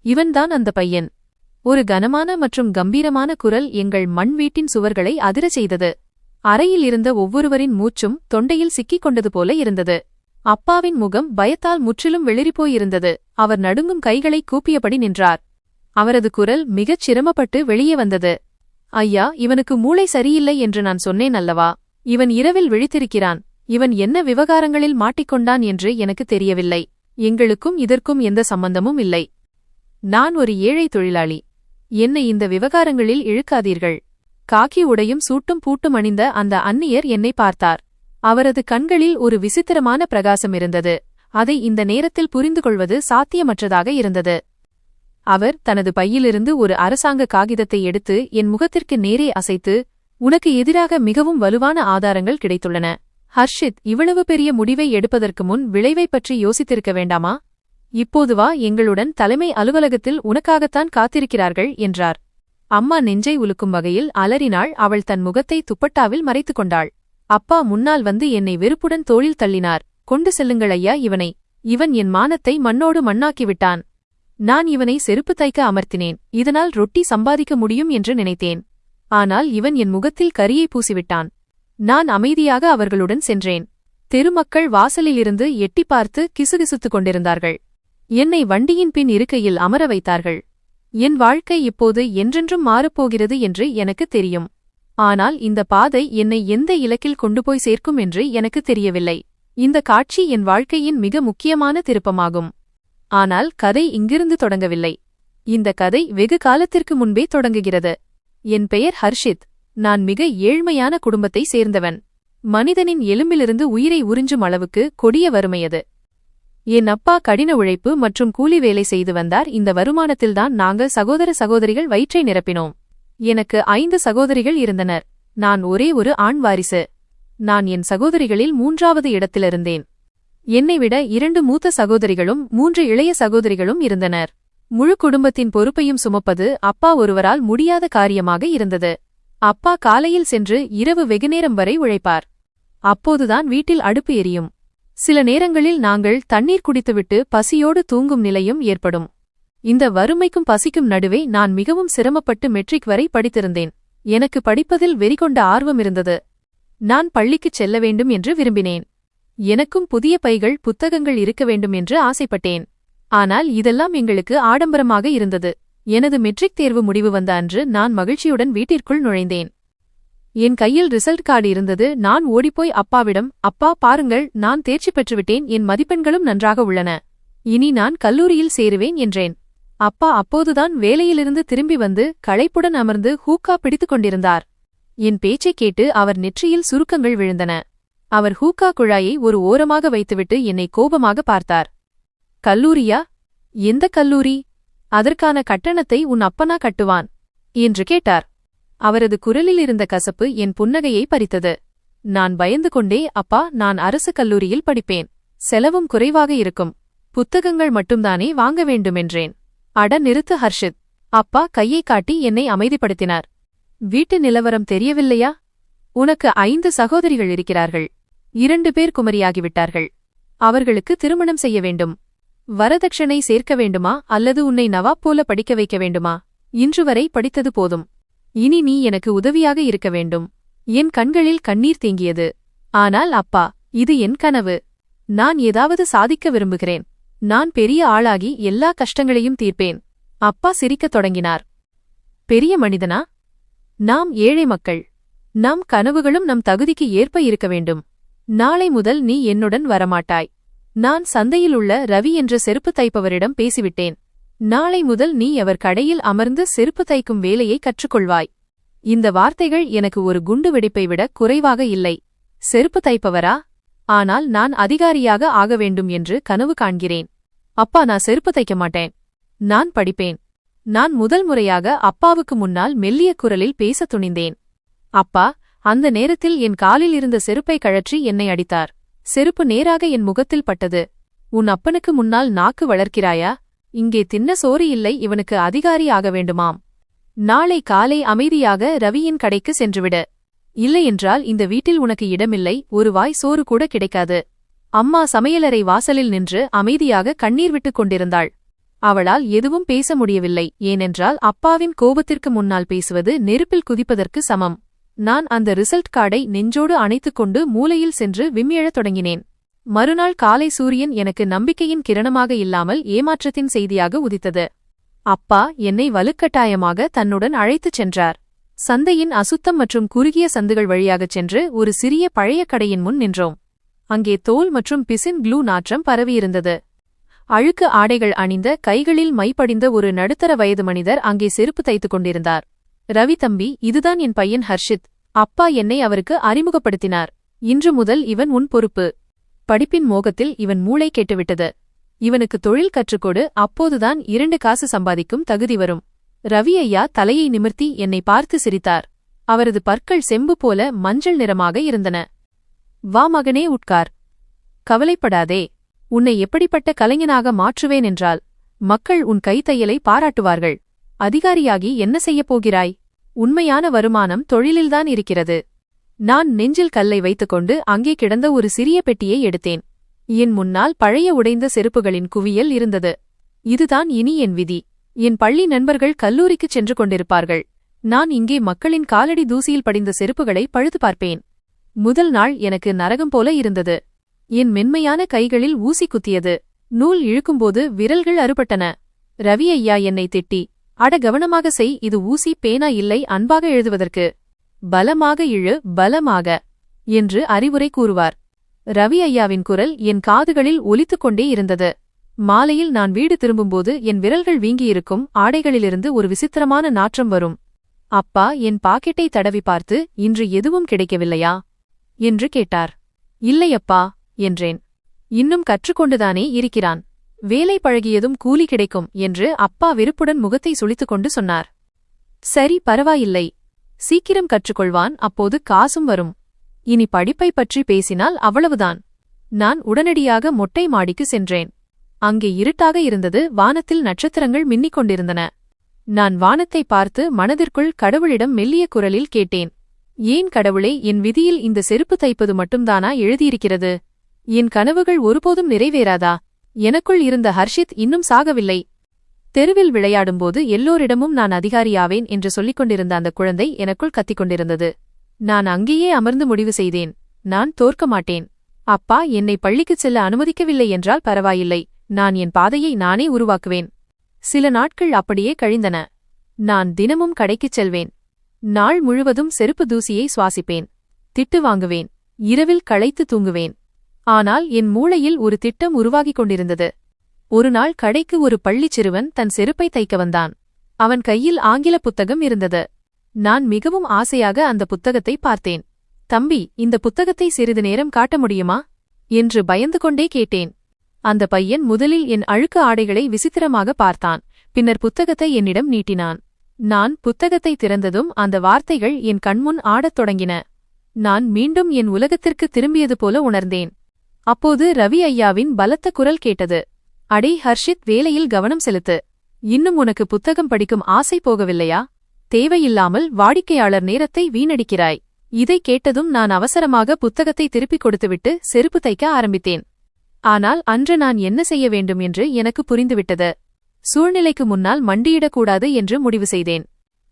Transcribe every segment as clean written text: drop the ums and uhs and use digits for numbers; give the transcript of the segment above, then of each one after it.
இவன்தான் அந்த பையன். ஒரு கனமான மற்றும் கம்பீரமான குரல் எங்கள் மண் வீட்டின் சுவர்களை அதிரச் செய்தது. அறையில் இருந்த ஒவ்வொருவரின் மூச்சும் தொண்டையில் சிக்கிக் கொண்டது போல இருந்தது. அப்பாவின் முகம் பயத்தால் முற்றிலும் வெளிறிப்போயிருந்தது. அவர் நடுங்கும் கைகளை கூப்பியபடி நின்றார். அவரது குரல் மிகச் சிரமப்பட்டு வெளியே வந்தது. ஐயா, இவனுக்கு மூளை சரியில்லை என்று நான் சொன்னேன் அல்லவா? இவன் இரவில் விழித்திருக்கிறான். இவன் என்ன விவகாரங்களில் மாட்டிக்கொண்டான் என்று எனக்கு தெரியவில்லை. எங்களுக்கும் இதற்கும் எந்த சம்பந்தமும் இல்லை. நான் ஒரு ஏழை தொழிலாளி. என்னை இந்த விவகாரங்களில் இழுக்காதீர்கள். காக்கி உடையும் சூட்டும் பூட்டும் அணிந்த அந்த அந்நியர் என்னை பார்த்தார். அவரது கண்களில் ஒரு விசித்திரமான பிரகாசம் இருந்தது. அதை இந்த நேரத்தில் புரிந்து கொள்வது சாத்தியமற்றதாக இருந்தது. அவர் தனது பையிலிருந்து ஒரு அரசாங்க காகிதத்தை எடுத்து என் முகத்திற்கு நேரே அசைத்து, உனக்கு எதிராக மிகவும் வலுவான ஆதாரங்கள் கிடைத்துள்ளன. ஹர்ஷித், இவ்வளவு பெரிய முடிவை எடுப்பதற்கு முன் விளைவை பற்றி யோசித்திருக்க வேண்டாமா? இப்போது வா, எங்களுடன் தலைமை அலுவலகத்தில் உனக்காகத்தான் காத்திருக்கிறார்கள் என்றார். அம்மா நெஞ்சை உலுக்கும் வகையில் அலறினாள். அவள் தன் முகத்தை துப்பட்டாவில் மறைத்துக் கொண்டாள். அப்பா முன்னால் வந்து என்னை வெறுப்புடன் தோளில் தள்ளினார். கொண்டு செல்லுங்கள் ஐயா இவனை. இவன் என் மானத்தை மண்ணோடு மண்ணாக்கிவிட்டான். நான் இவனை செருப்பு தைக்க அமர்த்தினேன். இதனால் ரொட்டி சம்பாதிக்க முடியும் என்று நினைத்தேன். ஆனால் இவன் என் முகத்தில் கரியை பூசிவிட்டான். நான் அமைதியாக அவர்களுடன் சென்றேன். தெருமக்கள் வாசலிலிருந்து எட்டி பார்த்து கிசுகிசுத்துக் கொண்டிருந்தார்கள். என்னை வண்டியின் பின் இருக்கையில் அமர வைத்தார்கள். என் வாழ்க்கை இப்போது என்றென்றும் மாறப்போகிறது என்று எனக்கு தெரியும். ஆனால் இந்த பாதை என்னை எந்த இலக்கில் கொண்டு போய் சேர்க்கும் என்று எனக்கு தெரியவில்லை. இந்த காட்சி என் வாழ்க்கையின் மிக முக்கியமான திருப்பமாகும். ஆனால் கதை இங்கிருந்து தொடங்கவில்லை. இந்த கதை வெகு காலத்திற்கு முன்பே தொடங்குகிறது. என் பெயர் ஹர்ஷித். நான் மிக ஏழ்மையான குடும்பத்தை சேர்ந்தவன். மனிதனின் எலும்பிலிருந்து உயிரை உறிஞ்சும் அளவுக்கு கொடிய வறுமையது. என் அப்பா கடின உழைப்பு மற்றும் கூலி வேலை செய்து வந்தார். இந்த வருமானத்தில்தான் நாங்கள் சகோதர சகோதரிகள் வயிற்றை நிரப்பினோம். எனக்கு 5 சகோதரிகள் இருந்தனர். நான் ஒரே ஒரு ஆண் வாரிசு. நான் என் சகோதரிகளில் 3வது இடத்திலிருந்தேன். என்னை விட 2 மூத்த சகோதரிகளும் 3 இளைய சகோதரிகளும் இருந்தனர். முழு குடும்பத்தின் பொறுப்பையும் சுமப்பது அப்பா ஒருவரால் முடியாத காரியமாக இருந்தது. அப்பா காலையில் சென்று இரவு வெகுநேரம் வரை உழைப்பார். அப்போதுதான் வீட்டில் அடுப்பு எரியும். சில நேரங்களில் நாங்கள் தண்ணீர் குடித்துவிட்டு பசியோடு தூங்கும் நிலையும் ஏற்படும். இந்த வறுமைக்கும் பசிக்கும் நடுவே நான் மிகவும் சிரமப்பட்டு மெட்ரிக் வரை படித்திருந்தேன். எனக்கு படிப்பதில் வெறிகொண்ட ஆர்வம் இருந்தது. நான் பள்ளிக்குச் செல்ல வேண்டும் என்று விரும்பினேன். எனக்கும் புதிய பைகள் புத்தகங்கள் இருக்க வேண்டும் என்று ஆசைப்பட்டேன். ஆனால் இதெல்லாம் எங்களுக்கு ஆடம்பரமாக இருந்தது. எனது மெட்ரிக் தேர்வு முடிவு வந்த அன்று நான் மகிழ்ச்சியுடன் வீட்டிற்குள் நுழைந்தேன். என் கையில் ரிசல்ட் கார்டு இருந்தது. நான் ஓடிப்போய் அப்பாவிடம், அப்பா பாருங்கள், நான் தேர்ச்சி பெற்றுவிட்டேன். என் மதிப்பெண்களும் நன்றாக உள்ளன. இனி நான் கல்லூரியில் சேருவேன் என்றேன். அப்பா அப்போதுதான் வேலையிலிருந்து திரும்பி வந்து களைப்புடன் அமர்ந்து ஹூக்கா பிடித்துக் கொண்டிருந்தார். என் பேச்சைக் கேட்டு அவர் நெற்றியில் சுருக்கங்கள் விழுந்தன. அவர் ஹூக்கா குழாயை ஒரு ஓரமாக வைத்துவிட்டு என்னை கோபமாக பார்த்தார். கல்லூரியா? எந்த கல்லூரி? அதற்கான கட்டணத்தை உன் அப்பனா கட்டுவான் என்று கேட்டார். அவரது குரலில் இருந்த கசப்பு என் புன்னகையை பறித்தது. நான் பயந்து கொண்டே, அப்பா, நான் அரசு கல்லூரியில் படிப்பேன். செலவும் குறைவாக இருக்கும். புத்தகங்கள் மட்டும்தானே வாங்க வேண்டுமென்றேன். அட நிறுத்து ஹர்ஷித். அப்பா கையை காட்டி என்னை அமைதிப்படுத்தினார். வீட்டு நிலவரம் தெரியவில்லையா? உனக்கு 5 சகோதரிகள் இருக்கிறார்கள். 2 பேர் குமரியாகிவிட்டார்கள். அவர்களுக்கு திருமணம் செய்ய வேண்டும். வரதட்சணை சேர்க்க வேண்டுமா அல்லது உன்னை நவாப் போல படிக்க வைக்க வேண்டுமா? இன்று வரை படித்தது போதும். இனி நீ எனக்கு உதவியாக இருக்க வேண்டும். என் கண்களில் கண்ணீர் தேங்கியது. ஆனால் அப்பா, இது என் கனவு. நான் ஏதாவது சாதிக்க விரும்புகிறேன். நான் பெரிய ஆளாகி எல்லா கஷ்டங்களையும் தீர்ப்பேன். அப்பா சிரிக்கத் தொடங்கினார். பெரிய மனிதனா? நாம் ஏழை மக்கள். நம் கனவுகளும் நம் தகுதிக்கு ஏற்ப இருக்க வேண்டும். நாளை முதல் நீ என்னுடன் வரமாட்டாய். நான் சந்தையில் உள்ள ரவி என்ற செருப்பு தைப்பவரிடம் பேசிவிட்டேன். நாளை முதல் நீ அவர் கடையில் அமர்ந்து செருப்பு தைக்கும் வேலையை கற்றுக்கொள்வாய். இந்த வார்த்தைகள் எனக்கு ஒரு குண்டு வெடிப்பை விட குறைவாக இல்லை. செருப்பு தைப்பவரா? ஆனால் நான் அதிகாரியாக ஆக வேண்டும் என்று கனவு காண்கிறேன். அப்பா, நான் செருப்பு தைக்க மாட்டேன். நான் படிப்பேன். நான் முதல் முறையாக அப்பாவுக்கு முன்னால் மெல்லிய குரலில் பேச துணிந்தேன். அப்பா, அந்த நேரத்தில் என் காலில் இருந்த செருப்பை கழற்றி என்னை அடித்தார். செருப்பு நேராக என் முகத்தில் பட்டது. உன் அப்பனுக்கு முன்னால் நாக்கு வளர்க்கிறாயா? இங்கே தின்ன சோறு இல்லை. இவனுக்கு அதிகாரி ஆக வேண்டுமாம். நாளை காலை அமைதியாக ரவியின் கடைக்கு சென்றுவிடு. இல்லையென்றால் இந்த வீட்டில் உனக்கு இடமில்லை. ஒரு வாய் சோறு கூட கிடைக்காது. அம்மா சமையலறை வாசலில் நின்று அமைதியாக கண்ணீர் விட்டுக் கொண்டிருந்தாள். அவளால் எதுவும் பேச முடியவில்லை, ஏனென்றால் அப்பாவின் கோபத்திற்கு முன்னால் பேசுவது நெருப்பில் குதிப்பதற்கு சமம். நான் அந்த ரிசல்ட் கார்டை நெஞ்சோடு அணைத்துக்கொண்டு மூலையில் சென்று விம்மியழத் தொடங்கினேன். மறுநாள் காலை சூரியன் எனக்கு நம்பிக்கையின் கிரணமாக இல்லாமல் ஏமாற்றத்தின் செய்தியாக உதித்தது. அப்பா என்னை வலுக்கட்டாயமாக தன்னுடன் அழைத்துச் சென்றார். சந்தையின் அசுத்தம் மற்றும் குறுகிய சந்துகள் வழியாகச் சென்று ஒரு சிறிய பழைய கடையின் முன் நின்றோம். அங்கே தோல் மற்றும் பிசின் க்ளூ நாற்றம் பரவியிருந்தது. அழுக்கு ஆடைகள் அணிந்த, கைகளில் மைப்படிந்த ஒரு நடுத்தர வயது மனிதர் அங்கே செருப்பு தைத்துக் கொண்டிருந்தார். ரவி தம்பி, இதுதான் என் பையன் ஹர்ஷித். அப்பா என்னை அவருக்கு அறிமுகப்படுத்தினார். இன்று முதல் இவன் உன் பொறுப்பு. படிப்பின் மோகத்தில் இவன் மூளை கெட்டுவிட்டது. இவனுக்கு தொழில் கற்றுக்கொடு, அப்போதுதான் 2 காசு சம்பாதிக்கும் தகுதி வரும். ரவி ஐயா தலையை நிமிர்த்தி என்னை பார்த்து சிரித்தார். அவரது பற்கள் செம்பு போல மஞ்சள் நிறமாக இருந்தன. வா மகனே, உட்கார். கவலைப்படாதே, உன்னை எப்படிப்பட்ட கலைஞனாக மாற்றுவேன் என்றால் மக்கள் உன் கைத்தையலை பாராட்டுவார்கள். அதிகாரியாகி என்ன செய்யப் போகிறாய்? உண்மையான வருமானம் தொழிலில்தான் இருக்கிறது. நான் நெஞ்சில் கல்லை வைத்துக்கொண்டு அங்கே கிடந்த ஒரு சிறிய பெட்டியை எடுத்தேன். என் முன்னால் பழைய உடைந்த செருப்புகளின் குவியல் இருந்தது. இதுதான் இனி என் விதி. என் பள்ளி நண்பர்கள் கல்லூரிக்குச் சென்று கொண்டிருப்பார்கள். நான் இங்கே மக்களின் காலடி தூசியில் படிந்த செருப்புகளை பழுது பார்ப்பேன். முதல் நாள் எனக்கு நரகம் போல இருந்தது. என் மென்மையான கைகளில் ஊசி குத்தியது. நூல் இழுக்கும்போது விரல்கள் அறுபட்டன. ரவி ஐயா என்னை திட்டி, அட கவனமாக செய், இது ஊசி பேனா இல்லை, அன்பாக எழுதுவதற்கு. பலமாக இழு, பலமாக என்று அறிவுரை கூறுவார். ரவி ஐயாவின் குரல் என் காதுகளில் ஒலித்துக் கொண்டே இருந்தது. மாலையில் நான் வீடு திரும்பும்போது என் விரல்கள் வீங்கியிருக்கும். ஆடைகளிலிருந்து ஒரு விசித்திரமான நாற்றம் வரும். அப்பா என் பாக்கெட்டை தடவி பார்த்து, இன்று எதுவும் கிடைக்கவில்லையா என்று கேட்டார். இல்லையப்பா என்றேன். இன்னும் கற்றுக்கொண்டுதானே இருக்கிறான். வேலை பழகியதும் கூலி கிடைக்கும் என்று அப்பா வெறுப்புடன் முகத்தை சுளித்துக்கொண்டு சொன்னார். சரி, பரவாயில்லை, சீக்கிரம் கற்றுக்கொள்வான், அப்போது காசும் வரும். இனி படிப்பை பற்றி பேசினால் அவ்வளவுதான். நான் உடனடியாக மொட்டை மாடிக்கு சென்றேன். அங்கே இருட்டாக இருந்தது. வானத்தில் நட்சத்திரங்கள் மின்னிக் கொண்டிருந்தன. நான் வானத்தை பார்த்து மனதிற்குள் கடவுளிடம் மெல்லிய குரலில் கேட்டேன், ஏன் கடவுளே, என் விதியில் இந்த செருப்பு தைப்பது மட்டும்தானா எழுதியிருக்கிறது? என் கனவுகள் ஒருபோதும் நிறைவேறாதா? எனக்குள் இருந்த ஹர்ஷித் இன்னும் சாகவில்லை. தெருவில் விளையாடும்போது எல்லோரிடமும் நான் அதிகாரியாவேன் என்று சொல்லிக் கொண்டிருந்த அந்த குழந்தை எனக்குள் கத்திக் கொண்டிருந்தது. நான் அங்கேயே அமர்ந்து முடிவு செய்தேன், நான் தோற்க மாட்டேன். அப்பா என்னை பள்ளிக்குச் செல்ல அனுமதிக்கவில்லை என்றால் பரவாயில்லை, நான் என் பாதையை நானே உருவாக்குவேன். சில நாட்கள் அப்படியே கழிந்தன. நான் தினமும் கடைக்குச் செல்வேன். நாள் முழுவதும் செருப்பு தூசியை சுவாசிப்பேன். திட்டு வாங்குவேன். இரவில் களைத்து தூங்குவேன். ஆனால் என் மூளையில் ஒரு திட்டம் உருவாகிக் கொண்டிருந்தது. ஒருநாள் கடைக்கு ஒரு பள்ளிச் சிறுவன் தன் செருப்பை தைக்க வந்தான். அவன் கையில் ஆங்கில புத்தகம் இருந்தது. நான் மிகவும் ஆசையாக அந்த புத்தகத்தை பார்த்தேன். தம்பி, இந்த புத்தகத்தை சிறிது நேரம் காட்ட முடியுமா என்று பயந்து கொண்டே கேட்டேன். அந்த பையன் முதலில் என் அழுக்கு ஆடைகளை விசித்திரமாக பார்த்தான். பின்னர் புத்தகத்தை என்னிடம் நீட்டினான். நான் புத்தகத்தை திறந்ததும் அந்த வார்த்தைகள் என் கண்முன் ஆடத் தொடங்கின. நான் மீண்டும் என் உலகத்திற்கு திரும்பியது போல உணர்ந்தேன். அப்போது ரவி ஐயாவின் பலத்த குரல் கேட்டது. அடே ஹர்ஷித், வேலையில் கவனம் செலுத்து. இன்னும் உனக்கு புத்தகம் படிக்கும் ஆசை போகவில்லையா? தேவையில்லாமல் வாடிக்கையாளர் நேரத்தை வீணடிக்கிறாய். இதை கேட்டதும் நான் அவசரமாக புத்தகத்தை திருப்பிக் கொடுத்துவிட்டு செருப்பு தைக்க ஆரம்பித்தேன். ஆனால் அன்று நான் என்ன செய்ய வேண்டும் என்று எனக்கு புரிந்துவிட்டது. சூழ்நிலைக்கு முன்னால் மண்டியிடக்கூடாது என்று முடிவு செய்தேன்.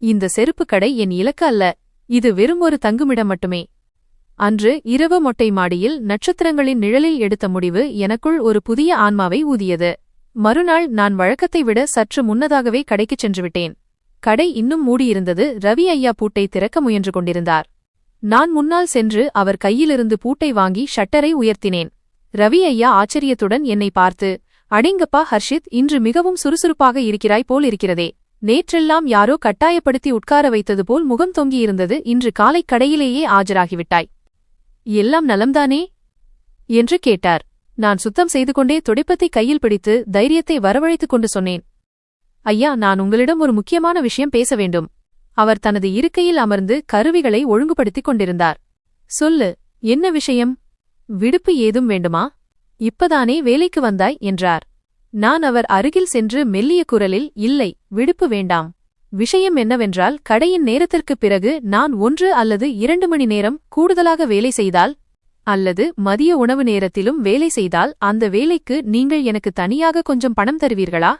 இந்த செருப்பு கடை என் இலக்கு அல்ல, இது வெறும் ஒரு தங்குமிடம் மட்டுமே. அன்று இரவு மொட்டை மாடியில் நட்சத்திரங்களின் நிழலில் எடுத்த முடிவு எனக்குள் ஒரு புதிய ஆன்மாவை ஊதியது. மறுநாள் நான் வழக்கத்தை விட சற்று முன்னதாகவே கடைக்குச் சென்றுவிட்டேன். கடை இன்னும் மூடியிருந்தது. ரவி ஐயா பூட்டை திறக்க முயன்று கொண்டிருந்தார். நான் முன்னால் சென்று அவர் கையிலிருந்து பூட்டை வாங்கி ஷட்டரை உயர்த்தினேன். ரவி ஐயா ஆச்சரியத்துடன் என்னை பார்த்து, அடேங்கப்பா ஹர்ஷித், இன்று மிகவும் சுறுசுறுப்பாக இருக்கிறாய் போல் இருக்கிறதே. நேற்றெல்லாம் யாரோ கட்டாயப்படுத்தி உட்கார வைத்தது போல் முகம் தொங்கியிருந்தது. இன்று காலை கடையிலேயே ஆஜராகிவிட்டாய். எல்லாம் நலம்தானே என்று கேட்டார். நான் சுத்தம் செய்து கொண்டே துடைப்பத்தை கையில் பிடித்து தைரியத்தை வரவழைத்துக் கொண்டு சொன்னேன். ஐயா, நான் உங்களிடம் ஒரு முக்கியமான விஷயம் பேச வேண்டும். அவர் தனது இருக்கையில் அமர்ந்து கருவிகளை ஒழுங்குபடுத்திக் கொண்டிருந்தார். சொல்லு, என்ன விஷயம்? விடுப்பு ஏதும் வேண்டுமா? இப்பதானே வேலைக்கு வந்தாய் என்றார். நான் அவர் அருகில் சென்று மெல்லிய குரலில், இல்லை, விடுப்பு வேண்டாம். விஷயம் என்னவென்றால், கடையின் நேரத்திற்குப் பிறகு நான் 1 அல்லது 2 மணி நேரம் கூடுதலாக வேலை செய்தால், அல்லது மதிய உணவு நேரத்திலும் வேலை செய்தால், அந்த வேலைக்கு நீங்கள் எனக்கு தனியாக கொஞ்சம் பணம் தருவீர்களா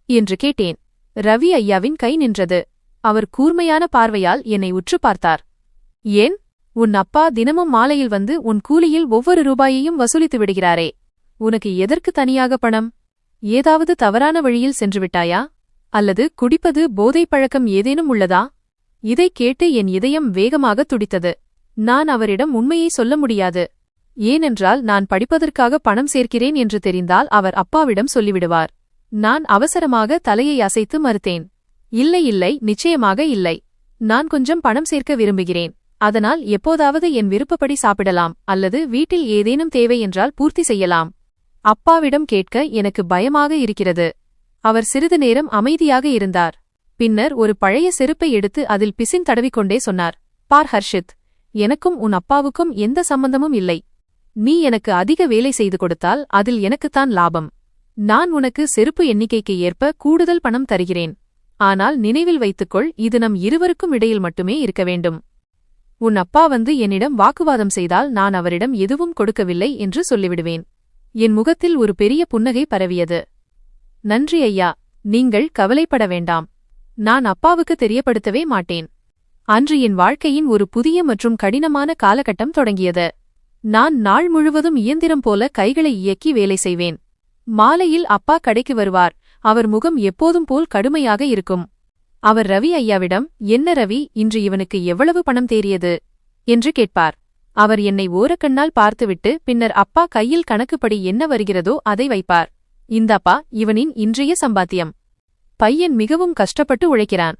என்று கேட்டேன். ரவி ஐயாவின் கை நின்றது. அவர் கூர்மையான பார்வையால் என்னை உற்று பார்த்தார். ஏன்? உன் அப்பா தினமும் மாலையில் வந்து உன் கூலியில் ஒவ்வொரு ரூபாயையும் வசூலித்து விடுகிறாரே, உனக்கு எதற்கு தனியாக பணம்? ஏதாவது தவறான வழியில் சென்றுவிட்டாயா? அல்லது குடிப்பது போதைப் பழக்கம் ஏதேனும் உள்ளதா? இதைக் கேட்டு என் இதயம் வேகமாக துடித்தது. நான் அவரிடம் உண்மையை சொல்ல முடியாது. ஏனென்றால் நான் படிப்பதற்காக பணம் சேர்க்கிறேன் என்று தெரிந்தால் அவர் அப்பாவிடம் சொல்லிவிடுவார். நான் அவசரமாக தலையை அசைத்து மறுத்தேன். இல்லை இல்லை, நிச்சயமாக இல்லை. நான் கொஞ்சம் பணம் சேர்க்க விரும்புகிறேன். அதனால் எப்போதாவது என் விருப்பப்படி சாப்பிடலாம், அல்லது வீட்டில் ஏதேனும் தேவை என்றால் பூர்த்தி செய்யலாம். அப்பாவிடம் கேட்க எனக்கு பயமாக இருக்கிறது. அவர் சிறிது நேரம் அமைதியாக இருந்தார். பின்னர் ஒரு பழைய செருப்பை எடுத்து அதில் பிசின் தடவிக்கொண்டே சொன்னார். பார் ஹர்ஷித், எனக்கும் உன் அப்பாவுக்கும் எந்த சம்பந்தமும் இல்லை. நீ எனக்கு அதிக வேலை செய்து கொடுத்தால் அதில் எனக்குத்தான் லாபம். நான் உனக்கு செருப்பு எண்ணிக்கைக்கு ஏற்ப கூடுதல் பணம் தருகிறேன். ஆனால் நினைவில் வைத்துக்கொள், இது நம் இருவருக்கும் இடையில் மட்டுமே இருக்க வேண்டும். உன் அப்பா வந்து என்னிடம் வாக்குவாதம் செய்தால் நான் அவரிடம் எதுவும் கொடுக்கவில்லை என்று சொல்லிவிடுவேன். என் முகத்தில் ஒரு பெரிய புன்னகை பரவியது. நன்றி ஐயா, நீங்கள் கவலைப்பட வேண்டாம். நான் அப்பாவுக்கு தெரியப்படுத்தவே மாட்டேன். அன்று என் வாழ்க்கையின் ஒரு புதிய மற்றும் கடினமான காலகட்டம் தொடங்கியது. நான் நாள் முழுவதும் இயந்திரம் போல கைகளை இயக்கி வேலை செய்வேன். மாலையில் அப்பா கடைக்கு வருவார். அவர் முகம் எப்போதும் போல் கடுமையாக இருக்கும். அவர் ரவி ஐயாவிடம், என்ன ரவி, இன்று இவனுக்கு எவ்வளவு பணம் தேறியது என்று கேட்பார். அவர் என்னை ஓரக்கண்ணால் பார்த்துவிட்டு பின்னர் அப்பா கையில் கணக்குப்படி என்ன வருகிறதோ அதை வைப்பார். இந்தப்பா இவனின் இன்றைய சம்பாத்தியம். பையன் மிகவும் கஷ்டப்பட்டு உழைக்கிறான்.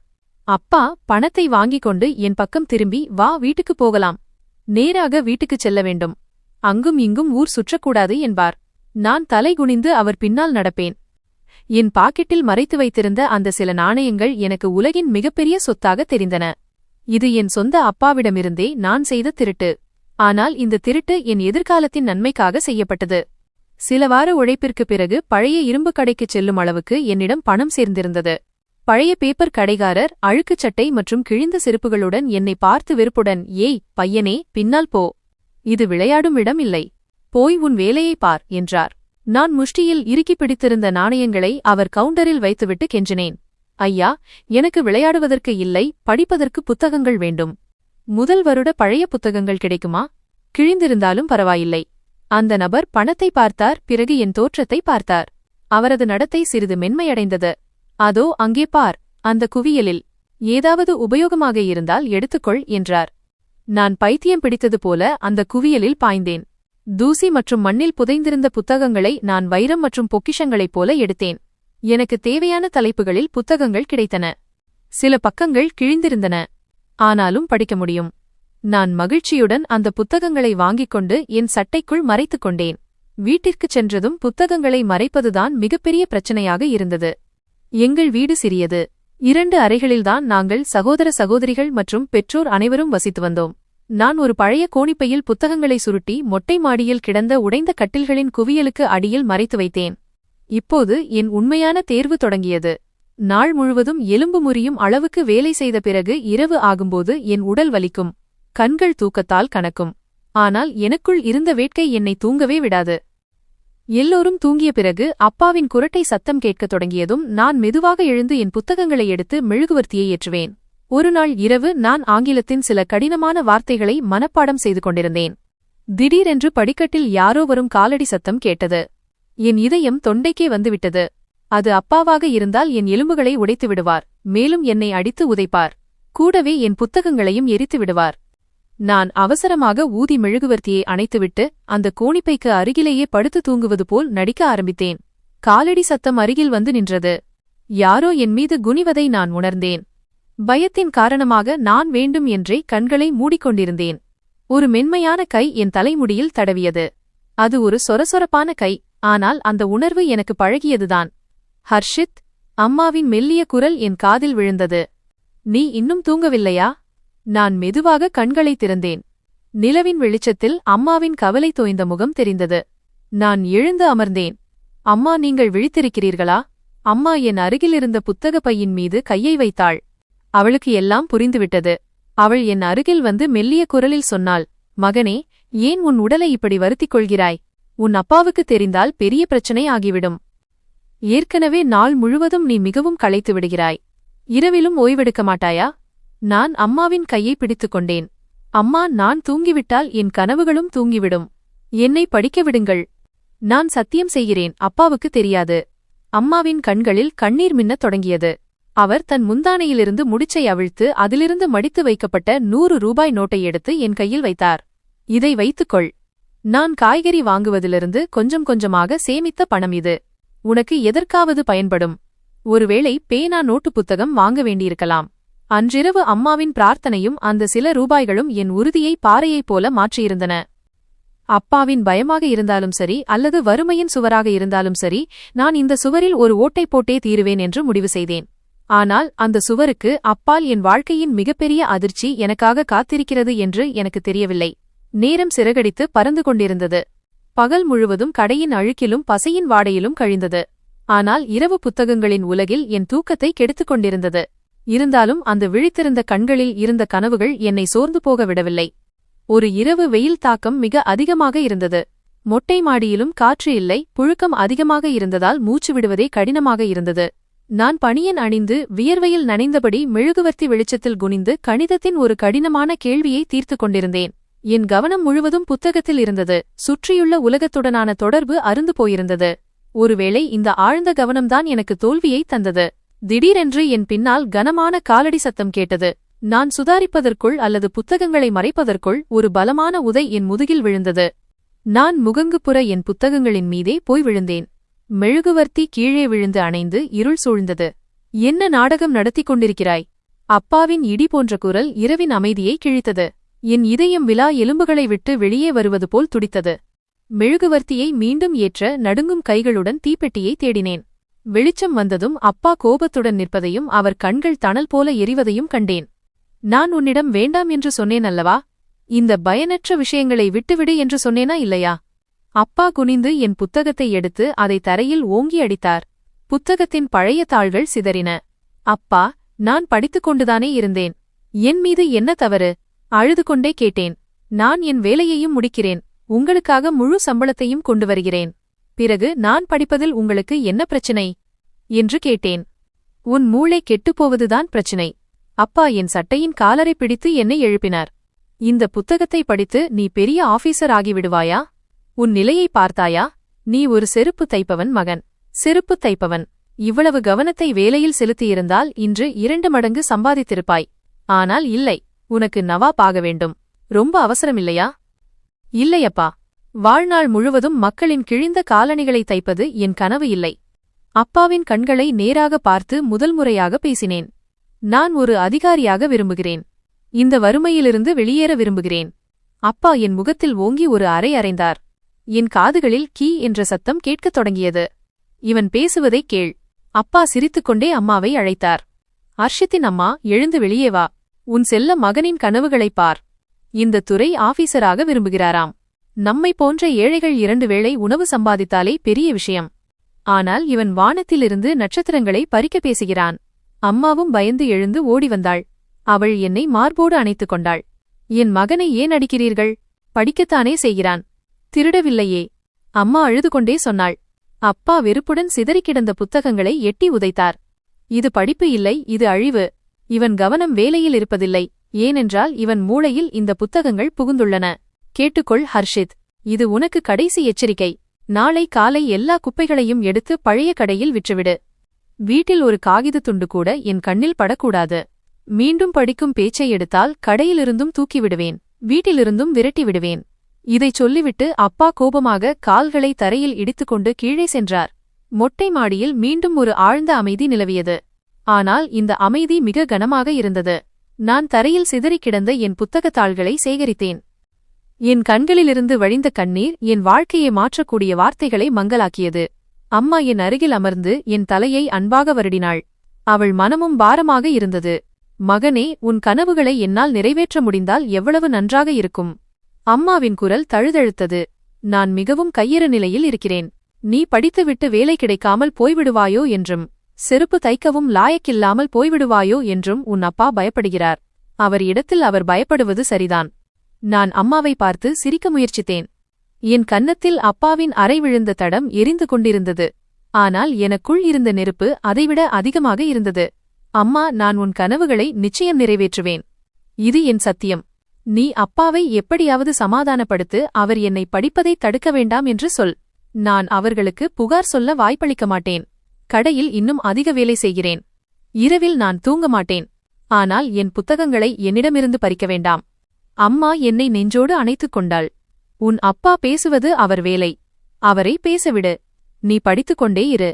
அப்பா பணத்தை வாங்கிக் கொண்டு என் பக்கம் திரும்பி, வா வீட்டுக்குப் போகலாம். நேராக வீட்டுக்குச் செல்ல வேண்டும். அங்கும் இங்கும் ஊர் சுற்றக்கூடாது என்பார். நான் தலை குனிந்து அவர் பின்னால் நடப்பேன். என் பாக்கெட்டில் மறைத்து வைத்திருந்த அந்த சில நாணயங்கள் எனக்கு உலகின் மிகப்பெரிய சொத்தாக தெரிந்தன. இது என் சொந்த அப்பாவிடமிருந்தே நான் செய்த திருட்டு. ஆனால் இந்த திருட்டு என் எதிர்காலத்தின் நன்மைக்காக செய்யப்பட்டது. சில வார உழைப்பிற்குப் பிறகு பழைய இரும்பு கடைக்குச் செல்லும் அளவுக்கு என்னிடம் பணம் சேர்ந்திருந்தது. பழைய பேப்பர் கடைக்காரர் அழுக்குச் சட்டை மற்றும் கிழிந்த செருப்புகளுடன் என்னை பார்த்து வெறுப்புடன், ஏய் பையனே, பின்னால் போ. இது விளையாடும் இடம் இல்லை. போய் உன் வேலையை பார் என்றார். நான் முஷ்டியில் இறுக்கி பிடித்திருந்த நாணயங்களை அவர் கவுண்டரில் வைத்துவிட்டு கெஞ்சினேன். ஐயா, எனக்கு விளையாடுவதற்கு இல்லை, படிப்பதற்கு புத்தகங்கள் வேண்டும். முதல் வருட பழைய புத்தகங்கள் கிடைக்குமா? கிழிந்திருந்தாலும் பரவாயில்லை. அந்த நபர் பணத்தை பார்த்தார். பிறகு என் தோற்றத்தை பார்த்தார். அவரது நடத்தை சிறிது மென்மையடைந்தது. அதோ அங்கே பார், அந்த குவியலில் ஏதாவது உபயோகமாக இருந்தால் எடுத்துக்கொள் என்றார். நான் பைத்தியம் பிடித்தது போல அந்த குவியலில் பாய்ந்தேன். தூசி மற்றும் மண்ணில் புதைந்திருந்த புத்தகங்களை நான் வைரம் மற்றும் பொக்கிஷங்களைப் போல எடுத்தேன். எனக்கு தேவையான தலைப்புகளில் புத்தகங்கள் கிடைத்தன. சில பக்கங்கள் கிழிந்திருந்தன. ஆனாலும் படிக்க முடியும். நான் மகிழ்ச்சியுடன் அந்த புத்தகங்களை வாங்கிக் கொண்டு என் சட்டைக்குள் மறைத்துக் கொண்டேன். வீட்டிற்குச் சென்றதும் புத்தகங்களை மறைப்பதுதான் மிகப்பெரிய பிரச்சனையாக இருந்தது. எங்கள் வீடு சிறியது. 2 அறைகளில்தான் நாங்கள் சகோதர சகோதரிகள் மற்றும் பெற்றோர் அனைவரும் வசித்து வந்தோம். நான் ஒரு பழைய கோணிப்பையில் புத்தகங்களை சுருட்டி மொட்டை மாடியில் கிடந்த உடைந்த கட்டில்களின் குவியலுக்கு அடியில் மறைத்து வைத்தேன். இப்போது என் உண்மையான தேர்வு தொடங்கியது. நாள் முழுவதும் எலும்பு முறியும் அளவுக்கு வேலை செய்த பிறகு இரவு ஆகும்போது என் உடல் வலிக்கும். கண்கள் தூக்கத்தால் கனக்கும். ஆனால் எனக்குள் இருந்த வேட்கை என்னை தூங்கவே விடாது. எல்லோரும் தூங்கிய பிறகு அப்பாவின் குரட்டை சத்தம் கேட்கத் தொடங்கியதும் நான் மெதுவாக எழுந்து என் புத்தகங்களை எடுத்து மெழுகுவர்த்தியை ஏற்றுவேன். ஒரு நாள் இரவு நான் ஆங்கிலத்தின் சில கடினமான வார்த்தைகளை மனப்பாடம் செய்து கொண்டிருந்தேன். திடீரென்று படிக்கட்டில் யாரோ வரும் காலடி சத்தம் கேட்டது. என் இதயம் தொண்டைக்கே வந்துவிட்டது. அது அப்பாவாக இருந்தால் என் எலும்புகளை உடைத்து விடுவார். மேலும் என்னை அடித்து உதைப்பார். கூடவே என் புத்தகங்களையும் எரித்து விடுவார். நான் அவசரமாக ஊதி மெழுகுவர்த்தியை அணைத்துவிட்டு அந்த கோணிப்பைக்கு அருகிலேயே படுத்து தூங்குவது போல் நடிக்க ஆரம்பித்தேன். காலடி சத்தம் அருகில் வந்து நின்றது. யாரோ என் மீது குனிவதை நான் உணர்ந்தேன். பயத்தின் காரணமாக நான் வேண்டும் என்றே கண்களை மூடிக்கொண்டிருந்தேன். ஒரு மென்மையான கை என் தலைமுடியில் தடவியது. அது ஒரு சொரசொரப்பான கை, ஆனால் அந்த உணர்வு எனக்கு பழகியதுதான். ஹர்ஷித், அம்மாவின் மெல்லிய குரல் என் காதில் விழுந்தது. நீ இன்னும் தூங்கவில்லையா? நான் மெதுவாக கண்களை திறந்தேன். நிலவின் வெளிச்சத்தில் அம்மாவின் கவலை தோய்ந்த முகம் தெரிந்தது. நான் எழுந்து அமர்ந்தேன். அம்மா, நீங்கள் விழித்திருக்கிறீர்களா? அம்மா என் அருகிலிருந்த புத்தக பையின் மீது கையை வைத்தாள். அவளுக்கு எல்லாம் புரிந்துவிட்டது. அவள் என் அருகில் வந்து மெல்லிய குரலில் சொன்னாள், மகனே, ஏன் உன் உடலை இப்படி வருத்திக் கொள்கிறாய்? உன் அப்பாவுக்கு தெரிந்தால் பெரிய பிரச்சனை ஆகிவிடும். ஏற்கனவே நாள் முழுவதும் நீ மிகவும் களைத்து விடுகிறாய். இரவிலும் ஓய்வெடுக்க மாட்டாயா? நான் அம்மாவின் கையை பிடித்துக் கொண்டேன். அம்மா, நான் தூங்கிவிட்டால் என் கனவுகளும் தூங்கிவிடும். என்னை படிக்க விடுங்கள். நான் சத்தியம் செய்கிறேன், அப்பாவுக்கு தெரியாது. அம்மாவின் கண்களில் கண்ணீர் மின்னத் தொடங்கியது. அவர் தன் முந்தானையிலிருந்து முடிச்சை அவிழ்த்து அதிலிருந்து மடித்து வைக்கப்பட்ட 100 ரூபாய் நோட்டை எடுத்து என் கையில் வைத்தார். இதை வைத்துக்கொள். நான் காய்கறி வாங்குவதிலிருந்து கொஞ்சம் கொஞ்சமாக சேமித்த பணம் இது. உனக்கு எதற்காவது பயன்படும். ஒருவேளை பேனா நோட்டு புத்தகம் வாங்க வேண்டியிருக்கலாம். அன்றிரவு அம்மாவின் பிரார்த்தனையும் அந்த சில ரூபாய்களும் என் உறுதியை பாறையைப் போல மாற்றியிருந்தன. அப்பாவின் பயமாக இருந்தாலும் சரி அல்லது வறுமையின் சுவராக இருந்தாலும் சரி, நான் இந்த சுவரில் ஒரு ஓட்டை போட்டே தீருவேன் என்று முடிவு செய்தேன். ஆனால் அந்த சுவருக்கு அப்பால் என் வாழ்க்கையின் மிகப்பெரிய அதிர்ச்சி எனக்காக காத்திருக்கிறது என்று எனக்கு தெரியவில்லை. நேரம் சிறகடித்து பறந்து கொண்டிருந்தது. பகல் முழுவதும் கடையின் அழுக்கிலும் பசையின் வாடையிலும் கழிந்தது. ஆனால் இரவு புத்தகங்களின் உலகில் என் தூக்கத்தை கெடுத்துக் கொண்டிருந்தது. இருந்தாலும் அந்த விழித்திருந்த கண்களில் இருந்த கனவுகள் என்னை சோர்ந்து போக விடவில்லை. ஒரு இரவு வெயில் தாக்கம் மிக அதிகமாக இருந்தது. மொட்டை மாடியிலும் காற்று இல்லை. புழுக்கம் அதிகமாக இருந்ததால் மூச்சு விடுவதே கடினமாக இருந்தது. நான் பணியன் அணிந்து வியர்வையில் நனைந்தபடி மெழுகுவர்த்தி வெளிச்சத்தில் குனிந்து கணிதத்தின் ஒரு கடினமான கேள்வியை தீர்த்து கொண்டிருந்தேன். என் கவனம் முழுவதும் புத்தகத்தில் இருந்தது. சுற்றியுள்ள உலகத்துடனான தொடர்பு அருந்து போயிருந்தது. ஒருவேளை இந்த ஆழ்ந்த கவனம்தான் எனக்கு தோல்வியை தந்தது. திடீரென்று என் பின்னால் கனமான காலடி சத்தம் கேட்டது. நான் சுதாரிப்பதற்குள் அல்லது புத்தகங்களை மறைப்பதற்குள் ஒரு பலமான உதை என் முதுகில் விழுந்தது. நான் முகங்குப்புற என் புத்தகங்களின் மீதே போய் விழுந்தேன். மெழுகுவர்த்தி கீழே விழுந்து அணைந்து இருள் சூழ்ந்தது. என்ன நாடகம் நடத்திக் கொண்டிருக்கிறாய்? அப்பாவின் இடி போன்ற குரல் இரவின் அமைதியை கிழித்தது. என் இதயம் விலா எலும்புகளை விட்டு வெளியே வருவது போல் துடித்தது. மெழுகுவர்த்தியை மீண்டும் ஏற்ற நடுங்கும் கைகளுடன் தீப்பெட்டியை தேடினேன். வெளிச்சம் வந்ததும் அப்பா கோபத்துடன் நிற்பதையும் அவர் கண்கள் தணல் போல எரிவதையும் கண்டேன். நான் உன்னிடம் வேண்டாம் என்று சொன்னேன் அல்லவா? இந்த பயனற்ற விஷயங்களை விட்டுவிடு என்று சொன்னேனா இல்லையா? அப்பா குனிந்து என் புத்தகத்தை எடுத்து அதை தரையில் ஓங்கி அடித்தார். புத்தகத்தின் பழைய தாள்கள் சிதறின. அப்பா, நான் படித்துக் கொண்டுதானே இருந்தேன். என் மீது என்ன தவறு? அழுது கொண்டே கேட்டேன். நான் என் வேலையையும் முடிக்கிறேன். உங்களுக்காக முழு சம்பளத்தையும் கொண்டு வருகிறேன். பிறகு நான் படிப்பதில் உங்களுக்கு என்ன பிரச்சினை என்று கேட்டேன். உன் மூளை கெட்டுப்போவதுதான் பிரச்சினை. அப்பா என் சட்டையின் காலரை பிடித்து என்னை எழுப்பினார். இந்த புத்தகத்தை படித்து நீ பெரிய ஆபீசர் ஆகிவிடுவாயா? உன் நிலையை பார்த்தாயா? நீ ஒரு செருப்பு தைப்பவன் மகன். செருப்பு தைப்பவன். இவ்வளவு கவனத்தை வேலையில் செலுத்தியிருந்தால் இன்று 2 மடங்கு சம்பாதித்திருப்பாய். ஆனால் இல்லை, உனக்கு நவாப் ஆக வேண்டும். ரொம்ப அவசரமில்லையா? இல்லையப்பா. வாழ்நாள் முழுவதும் மக்களின் கிழிந்த காலணிகளை தைப்பது என் கனவு இல்லை. அப்பாவின் கண்களை நேராக பார்த்து முதல் முறையாக பேசினேன். நான் ஒரு அதிகாரியாக விரும்புகிறேன். இந்த வறுமையிலிருந்து வெளியேற விரும்புகிறேன். அப்பா என் முகத்தில் ஓங்கி ஒரு அறை அறைந்தார். என் காதுகளில் கீ என்ற சத்தம் கேட்கத் தொடங்கியது. இவன் பேசுவதைக் கேள். அப்பா சிரித்துக்கொண்டே அம்மாவை அழைத்தார். அர்ஷித்தின் அம்மா, எழுந்து வெளியே வா. உன் செல்ல மகனின் கனவுகளைப் பார். இந்த துறை ஆபீசராக விரும்புகிறாராம். நம்மை போன்ற ஏழைகள் 2 வேளை உணவு சம்பாதித்தாலே பெரிய விஷயம். ஆனால் இவன் வானத்திலிருந்து நட்சத்திரங்களை பறிக்க பேசுகிறான். அம்மாவும் பயந்து எழுந்து ஓடி வந்தாள். அவள் என்னை மார்போடு அணைத்துக் கொண்டாள். என் மகனை ஏன் அடிக்கிறீர்கள்? படிக்கத்தானே செய்கிறான். திருடவில்லையே. அம்மா அழுது கொண்டே சொன்னாள். அப்பா வெறுப்புடன் சிதறிக் கிடந்த புத்தகங்களை எட்டி உதைத்தார். இது படிப்பு இல்லை, இது அழிவு. இவன் கவனம் வேலையில் இருப்பதில்லை. ஏனென்றால் இவன் மூளையில் இந்த புத்தகங்கள் புகுந்துள்ளன. கேட்டுக்கொள் ஹர்ஷித், இது உனக்கு கடைசி எச்சரிக்கை. நாளை காலை எல்லா குப்பைகளையும் எடுத்து பழைய கடையில் விற்றுவிடு. வீட்டில் ஒரு காகித துண்டு கூட என் கண்ணில் படக்கூடாது. மீண்டும் படிக்கும் பேச்சை எடுத்தால் கடையிலிருந்தும் தூக்கிவிடுவேன், வீட்டிலிருந்தும் விரட்டி விடுவேன். இதைச் சொல்லிவிட்டு அப்பா கோபமாக கால்களை தரையில் இடித்துக்கொண்டு கீழே சென்றார். மொட்டை மாடியில் மீண்டும் ஒரு ஆழ்ந்த அமைதி நிலவியது. ஆனால் இந்த அமைதி மிக கனமாக இருந்தது. நான் தரையில் சிதறிக் கிடந்த என் புத்தகத்தாள்களை சேகரித்தேன். என் கண்களிலிருந்து வழிந்த கண்ணீர் என் வாழ்க்கையை மாற்றக்கூடிய வார்த்தைகளை மங்கலாக்கியது. அம்மா என் அருகில் அமர்ந்து என் தலையை அன்பாக வருடினாள். அவள் மனமும் பாரமாக இருந்தது. மகனே, உன் கனவுகளை என்னால் நிறைவேற்ற முடிந்தால் எவ்வளவு நன்றாக இருக்கும். அம்மாவின் குரல் தழுதழுத்தது. நான் மிகவும் கையறு நிலையில் இருக்கிறேன். நீ படித்துவிட்டு வேலை கிடைக்காமல் போய்விடுவாயோ என்றும் செருப்பு தைக்கவும் லாயக்கில்லாமல் போய்விடுவாயோ என்றும் உன் அப்பா பயப்படுகிறார். அவர் இடத்தில் அவர் பயப்படுவது சரிதான். நான் அம்மாவை பார்த்து சிரிக்க முயற்சித்தேன். என் கன்னத்தில் அப்பாவின் அரை விழுந்த தடம் எரிந்து கொண்டிருந்தது. ஆனால் எனக்குள் இருந்த நெருப்பு அதைவிட அதிகமாக இருந்தது. அம்மா, நான் உன் கனவுகளை நிச்சயம் நிறைவேற்றுவேன். இது என் சத்தியம். நீ அப்பாவை எப்படியாவது சமாதானப்படுத்து, அவர் என்னை படிப்பதை தடுக்க வேண்டாம் என்று சொல். நான் அவர்களுக்கு புகார் சொல்ல வாய்ப்பளிக்க மாட்டேன். கடையில் இன்னும் அதிக வேலை செய்கிறேன். இரவில் நான் தூங்க மாட்டேன். ஆனால் என் புத்தகங்களை என்னிடமிருந்து பறிக்க வேண்டாம். அம்மா என்னை நெஞ்சோடு அணைத்துக் கொண்டாள். உன் அப்பா பேசுவது அவர் வேலை. அவரை பேசவிடு. நீ படித்துக்கொண்டே இரு.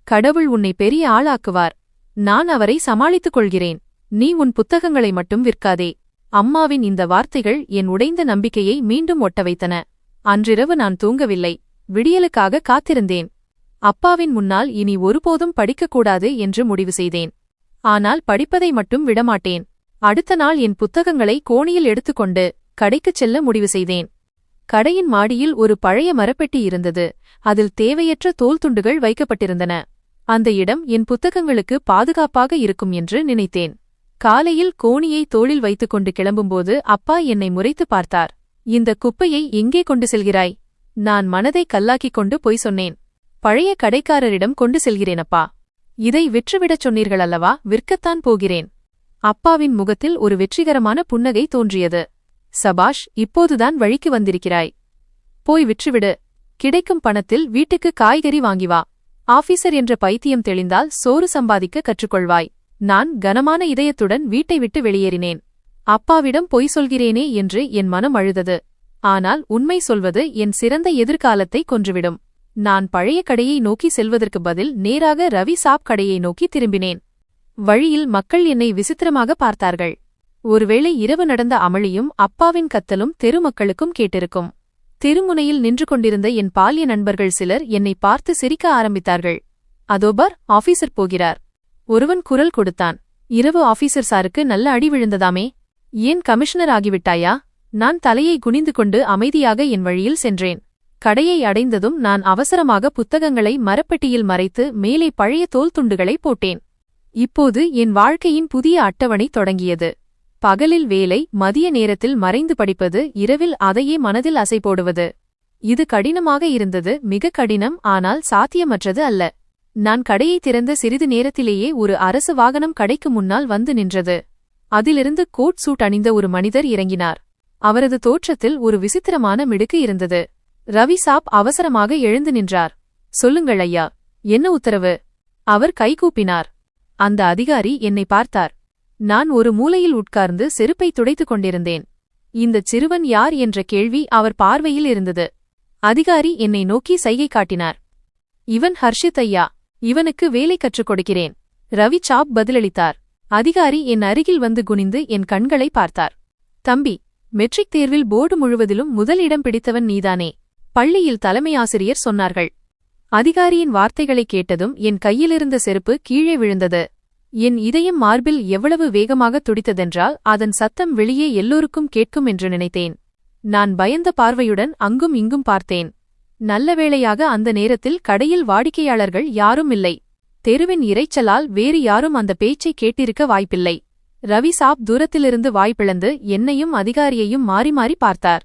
கடவுள் உன்னை பெரிய ஆளாக்குவார். நான் அவரை சமாளித்துக் கொள்கிறேன். நீ உன் புத்தகங்களை மட்டும் விற்காதே. அம்மாவின் இந்த வார்த்தைகள் என் உடைந்த நம்பிக்கையை மீண்டும் ஒட்ட வைத்தன. அன்றிரவு நான் தூங்கவில்லை. விடியலுக்காக காத்திருந்தேன். அப்பாவின் முன்னால் இனி ஒருபோதும் படிக்கக்கூடாது என்று முடிவு செய்தேன். ஆனால் படிப்பதை மட்டும் விடமாட்டேன். அடுத்த நாள் என் புத்தகங்களை கோணியில் எடுத்துக்கொண்டு கடைக்குச் செல்ல முடிவு செய்தேன். கடையின் மாடியில் ஒரு பழைய மரப்பெட்டி இருந்தது. அதில் தேவையற்ற தோல் துண்டுகள் வைக்கப்பட்டிருந்தன. அந்த இடம் என் புத்தகங்களுக்கு பாதுகாப்பாக இருக்கும் என்று நினைத்தேன். காலையில் கோணியை தோளில் வைத்துக்கொண்டு கிளம்பும்போது அப்பா என்னை முறைத்து பார்த்தார். இந்த குப்பையை எங்கே கொண்டு செல்கிறாய்? நான் மனதை கல்லாக்கிக் கொண்டு பொய் சொன்னேன். பழைய கடைக்காரரிடம் கொண்டு செல்கிறேனப்பா. இதை விற்றுவிடச் சொன்னீர்கள் அல்லவா? விற்கத்தான் போகிறேன். அப்பாவின் முகத்தில் ஒரு வெற்றிகரமான புன்னகை தோன்றியது. சபாஷ், இப்போதுதான் வழிக்கு வந்திருக்கிறாய். போய் விற்றுவிடு. கிடைக்கும் பணத்தில் வீட்டுக்கு காய்கறி வாங்கி வா. ஆபீசர் என்ற பைத்தியம் தெளிந்தால் சோறு சம்பாதிக்க கற்றுக்கொள்வாய். நான் கனமான இதயத்துடன் வீட்டை விட்டு வெளியேறினேன். அப்பாவிடம் பொய் சொல்கிறேனே என்று என் மனம் அழுதது. ஆனால் உண்மை சொல்வது என் சிறந்த எதிர்காலத்தை கொன்றுவிடும். நான் பழைய கடையை நோக்கி செல்வதற்கு பதில் நேராக ரவி சாப் கடையை நோக்கி திரும்பினேன். வழியில் மக்கள் என்னை விசித்திரமாக பார்த்தார்கள். ஒருவேளை இரவு நடந்த அமளியும் அப்பாவின் கத்தலும் தெருமக்களுக்கும் கேட்டிருக்கும். தெருமுனையில் நின்று கொண்டிருந்த என் பால்ய நண்பர்கள் சிலர் என்னை பார்த்து சிரிக்க ஆரம்பித்தார்கள். அதோபார், ஆபீசர் போகிறார். ஒருவன் குரல் கொடுத்தான். இரவு ஆபீசர் சாருக்கு நல்ல அடி விழுந்ததாமே. ஏன் கமிஷனர் ஆகிவிட்டாயா? நான் தலையை குனிந்து கொண்டு அமைதியாக என் வழியில் சென்றேன். கடையை அடைந்ததும் நான் அவசரமாக புத்தகங்களை மரப்பெட்டியில் மறைத்து மேலே பழைய தோல் துண்டுகளை போட்டேன். இப்போது என் வாழ்க்கையின் புதிய அட்டவணை தொடங்கியது. பகலில் வேலை, மதிய நேரத்தில் மறைந்து படிப்பது, இரவில் அதையே மனதில் அசை போடுவது. இது கடினமாக இருந்தது, மிக கடினம். ஆனால் சாத்தியமற்றது அல்ல. நான் கடையை திறந்த சிறிது நேரத்திலேயே ஒரு அரசு வாகனம் கடைக்கு முன்னால் வந்து நின்றது. அதிலிருந்து கோட் சூட் அணிந்த ஒரு மனிதர் இறங்கினார். அவரது தோற்றத்தில் ஒரு விசித்திரமான மிடுக்கு இருந்தது. ரவி சாப் அவசரமாக எழுந்து நின்றார். சொல்லுங்கள் ஐயா, என்ன உத்தரவு? அவர் கைகூப்பினார். அந்த அதிகாரி என்னை பார்த்தார். நான் ஒரு மூலையில் உட்கார்ந்து செருப்பை துடைத்துக் கொண்டிருந்தேன். இந்தச் சிறுவன் யார் என்ற கேள்வி அவர் பார்வையில் இருந்தது. அதிகாரி என்னை நோக்கி சைகை காட்டினார். இவன் ஹர்ஷித் ஐயா. இவனுக்கு வேலை கற்றுக் கொடுக்கிறேன். ரவி சாப் பதிலளித்தார். அதிகாரி என் அருகில் வந்து குனிந்து என் கண்களை பார்த்தார். தம்பி, மெட்ரிக் தேர்வில் போர்டு முழுவதிலும் முதல் இடம் பிடித்தவன் நீதானே? பள்ளியில் தலைமை ஆசிரியர் சொன்னார்கள். அதிகாரியின் வார்த்தைகளைக் கேட்டதும் என் கையிலிருந்த செருப்பு கீழே விழுந்தது. என் இதயம் மார்பில் எவ்வளவு வேகமாக துடித்ததென்றால் அதன் சத்தம் வெளியே எல்லோருக்கும் கேட்கும் என்று நினைத்தேன். நான் பயந்த பார்வையுடன் அங்கும் இங்கும் பார்த்தேன். நல்ல வேளையாக அந்த நேரத்தில் கடையில் வாடிக்கையாளர்கள் யாரும் இல்லை. தெருவின் இரைச்சலால் வேறு யாரும் அந்த பேச்சை கேட்டிருக்க வாய்ப்பில்லை. ரவி சாப் தூரத்திலிருந்து வாய்ப்பிழந்து என்னையும் அதிகாரியையும் மாறி மாறி பார்த்தார்.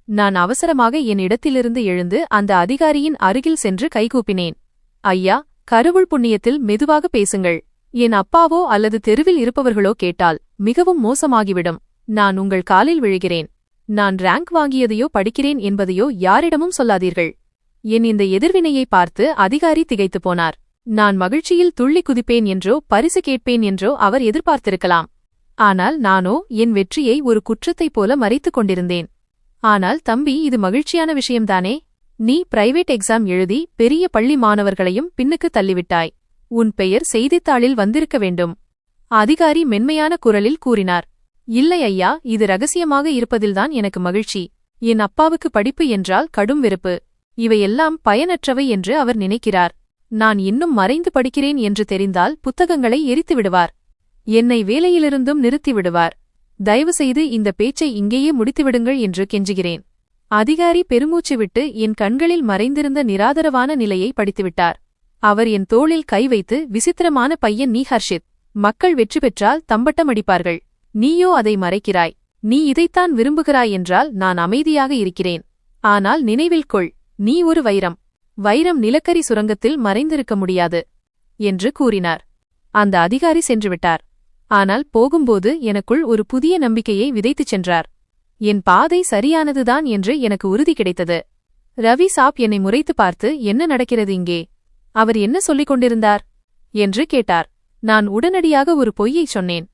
நான் அவசரமாக என் இடத்திலிருந்து எழுந்து அந்த அதிகாரியின் அருகில் சென்று கைகூப்பினேன். ஐயா, கடவுள் புண்ணியத்தில் மெதுவாக பேசுங்கள். என் அப்பாவோ அல்லது தெருவில் இருப்பவர்களோ கேட்டால் மிகவும் மோசமாகிவிடும். நான் உங்கள் காலில் விழுகிறேன். நான் ரேங்க் வாங்கியதையோ படிக்கிறேன் என்பதையோ யாரிடமும் சொல்லாதீர்கள். என் இந்த எதிர்வினையை பார்த்து அதிகாரி திகைத்துப் போனார். நான் மகிழ்ச்சியில் துள்ளி குதிப்பேன் என்றோ பரிசு கேட்பேன் என்றோ அவர் எதிர்பார்த்திருக்கலாம். ஆனால் நானோ என் வெற்றியை ஒரு குற்றத்தைப் போல மறைத்துக் கொண்டிருந்தேன். ஆனால் தம்பி, இது மகிழ்ச்சியான விஷயம்தானே? நீ பிரைவேட் எக்ஸாம் எழுதி பெரிய பள்ளி மாணவர்களையும் பின்னுக்கு தள்ளிவிட்டாய். உன் பெயர் செய்தித்தாளில் வந்திருக்க வேண்டும். அதிகாரி மென்மையான குரலில் கூறினார். இல்லை ஐயா, இது ரகசியமாக இருப்பதில்தான் எனக்கு மகிழ்ச்சி. என் அப்பாவுக்கு படிப்பு என்றால் கடும் வெறுப்பு. இவையெல்லாம் பயனற்றவை என்று அவர் நினைக்கிறார். நான் இன்னும் மறைந்து படிக்கிறேன் என்று தெரிந்தால் புத்தகங்களை எரித்து விடுவார். என்னை வேலையிலிருந்தும் நிறுத்திவிடுவார். தயவுசெய்து இந்த பேச்சை இங்கேயே முடித்துவிடுங்கள் என்று கெஞ்சுகிறேன். அதிகாரி பெருமூச்சு விட்டு என் கண்களில் மறைந்திருந்த நிராதரவான நிலையை படித்துவிட்டார். அவர் என் தோளில் கை வைத்து, விசித்திரமான பையன் நீ ஹர்ஷித். மக்கள் வெற்றி பெற்றால் தம்பட்டம் அடிப்பார்கள். நீயோ அதை மறைக்கிறாய். நீ இதைத்தான் விரும்புகிறாய் என்றால் நான் அமைதியாக இருக்கிறேன். ஆனால் நினைவில் கொள், நீ ஒரு வைரம். வைரம் நிலக்கரி சுரங்கத்தில் மறைந்திருக்க முடியாது என்று கூறினார். அந்த அதிகாரி சென்றுவிட்டார். ஆனால் போகும்போது எனக்குள் ஒரு புதிய நம்பிக்கையை விதைத்துச் சென்றார். என் பாதை சரியானதுதான் என்று எனக்கு உறுதி கிடைத்தது. ரவி சாப் என்னை முறைத்து பார்த்து, என்ன நடக்கிறது இங்கே? அவர் என்ன சொல்லிக் கொண்டிருந்தார் என்று கேட்டார். நான் உடனடியாக ஒரு பொய்யைச் சொன்னேன்.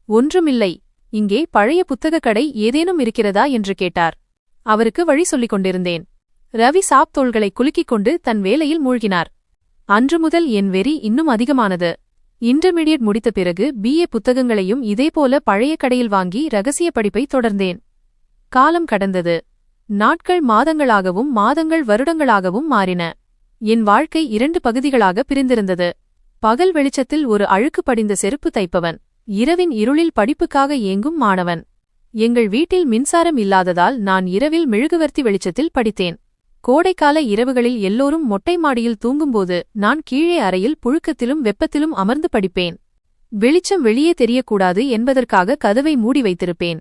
ஒன்றுமில்லை, இங்கே பழைய புத்தகக் கடை ஏதேனும் இருக்கிறதா என்று கேட்டார். அவருக்கு வழி சொல்லிக் கொண்டிருந்தேன். ரவி சாப் தோள்களை குலுக்கிக் கொண்டு தன் வேலையில் மூழ்கினார். அன்று முதல் என் வெறி இன்னும் அதிகமானது. இன்டர்மீடியட் முடித்த பிறகு BA புத்தகங்களையும் இதேபோல பழைய கடையில் வாங்கி ரகசிய படிப்பை தொடர்ந்தேன். காலம் கடந்தது. நாட்கள் மாதங்களாகவும் மாதங்கள் வருடங்களாகவும் மாறின. என் வாழ்க்கை 2 பகுதிகளாக பிரிந்திருந்தது. பகல் வெளிச்சத்தில் ஒரு அழுக்கு படிந்த செருப்பு தைப்பவன், இரவின் இருளில் படிப்புக்காக ஏங்கும் மாணவன். எங்கள் வீட்டில் மின்சாரம் இல்லாததால் நான் இரவில் மெழுகுவர்த்தி வெளிச்சத்தில் படித்தேன். கோடைக்கால இரவுகளில் எல்லோரும் மொட்டை மாடியில் தூங்கும்போது நான் கீழே அறையில் புழுக்கத்திலும் வெப்பத்திலும் அமர்ந்து படிப்பேன். வெளிச்சம் வெளியே தெரியக்கூடாது என்பதற்காக கதவை மூடி வைத்திருப்பேன்.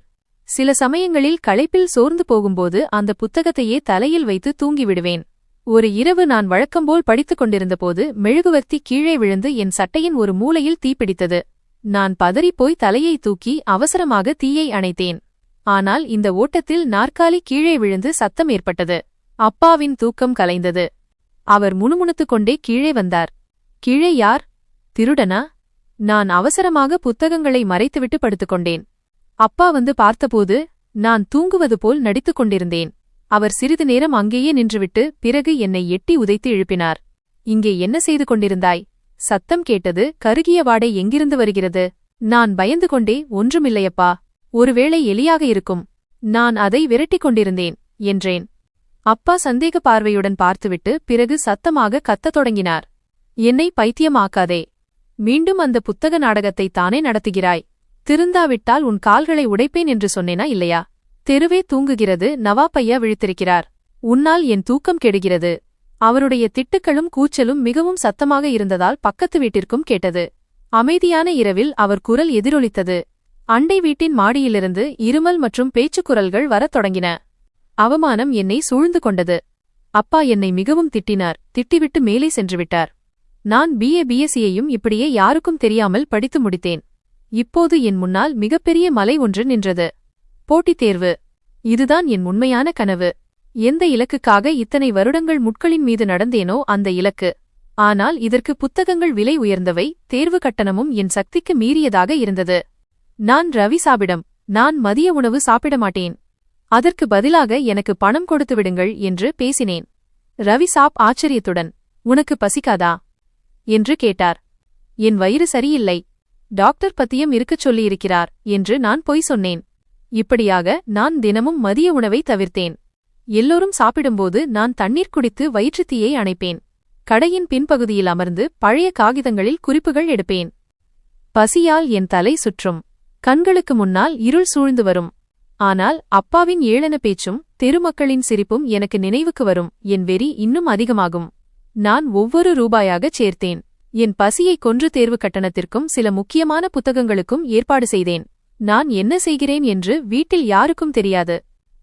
சில சமயங்களில் களைப்பில் சோர்ந்து போகும்போது அந்த புத்தகத்தையே தலையில் வைத்து தூங்கிவிடுவேன். ஒரு இரவு நான் வழக்கம்போல் படித்துக் கொண்டிருந்தபோது மெழுகுவர்த்தி கீழே விழுந்து என் சட்டையின் ஒரு மூலையில் தீப்பிடித்தது. நான் பதறிப்போய் தலையை தூக்கி அவசரமாக தீயை அணைத்தேன். ஆனால் இந்த ஓட்டத்தில் நாற்காலி கீழே விழுந்து சத்தம் ஏற்பட்டது. அப்பாவின் தூக்கம் கலைந்தது. அவர் முணுமுணுத்துக் கொண்டே கீழே வந்தார். கீழே யார்? திருடனா? நான் அவசரமாக புத்தகங்களை மறைத்துவிட்டு படுத்துக்கொண்டேன். அப்பா வந்து பார்த்தபோது நான் தூங்குவது போல் நடித்துக் கொண்டிருந்தேன். அவர் சிறிது நேரம் அங்கேயே நின்றுவிட்டு பிறகு என்னை எட்டி உதைத்து எழுப்பினார். இங்கே என்ன செய்து கொண்டிருந்தாய்? சத்தம் கேட்டது. கருகிய வாடை எங்கிருந்து வருகிறது? நான் பயந்து கொண்டே, ஒன்றுமில்லையப்பா, ஒருவேளை எலியாக இருக்கும், நான் அதை விரட்டிக் கொண்டிருந்தேன் என்றேன். அப்பா சந்தேக பார்வையுடன் பார்த்துவிட்டு பிறகு சத்தமாக கத்தத் தொடங்கினார். என்னை பைத்தியமாக்காதே. மீண்டும் அந்த புத்தக நாடகத்தை தானே நடத்துகிறாய். திருந்தாவிட்டால் உன் கால்களை உடைப்பேன் என்று சொன்னேனா இல்லையா? தெருவே தூங்குகிறது. நவாப்பையா விழித்திருக்கிறார். உன்னால் என் தூக்கம் கெடுகிறது. அவருடைய திட்டுக்களும் கூச்சலும் மிகவும் சத்தமாக இருந்ததால் பக்கத்து வீட்டிற்கும் கேட்டது. அமைதியான இரவில் அவர் குரல் எதிரொலித்தது. அண்டை வீட்டின் மாடியிலிருந்து இருமல் மற்றும் பேச்சுக்குரல்கள் வரத் தொடங்கின. அவமானம் என்னை சூழ்ந்து கொண்டது. அப்பா என்னை மிகவும் திட்டினார். திட்டிவிட்டு மேலே சென்றுவிட்டார். நான் BA-BSCயையும் இப்படியே யாருக்கும் தெரியாமல் படித்து முடித்தேன். இப்போது என் முன்னால் மிகப்பெரிய மலை ஒன்று நின்றது. போட்டித் தேர்வு. இதுதான் என் உண்மையான கனவு. எந்த இலக்குக்காக இத்தனை வருடங்கள் முட்களின் மீது நடந்தேனோ அந்த இலக்கு. ஆனால் இதற்கு புத்தகங்கள் விலை உயர்ந்தவை, தேர்வு கட்டணமும் என் சக்திக்கு மீறியதாக இருந்தது. நான் ரவி சாப்பிடம், நான் மதிய உணவு சாப்பிட மாட்டேன், அதற்கு பதிலாக எனக்கு பணம் கொடுத்து விடுங்கள் என்று பேசினேன். ரவி சாப் ஆச்சரியத்துடன், உனக்கு பசிக்காதா என்று கேட்டார். என் வயிறு சரியில்லை, டாக்டர் பத்தியம் இருக்கச் சொல்லியிருக்கிறார் என்று நான் பொய் சொன்னேன். இப்படியாக நான் தினமும் மதிய உணவை தவிர்த்தேன். எல்லோரும் சாப்பிடும்போது நான் தண்ணீர் குடித்து வயிற்றுத்தீயை அணைப்பேன். கடையின் பின்பகுதியில் அமர்ந்து பழைய காகிதங்களில் குறிப்புகள் எடுப்பேன். பசியால் என் தலை சுற்றும். கண்களுக்கு முன்னால் இருள் சூழ்ந்து வரும். ஆனால் அப்பாவின் ஏளன பேச்சும் தெருமக்களின் சிரிப்பும் எனக்கு நினைவுக்கு வரும். என் வெறி இன்னும் அதிகமாகும். நான் ஒவ்வொரு ரூபாயாகச் சேர்த்தேன். என் பசியை கொன்று தேர்வு கட்டணத்திற்கும் சில முக்கியமான புத்தகங்களுக்கும் ஏற்பாடு செய்தேன். நான் என்ன செய்கிறேன் என்று வீட்டில் யாருக்கும் தெரியாது.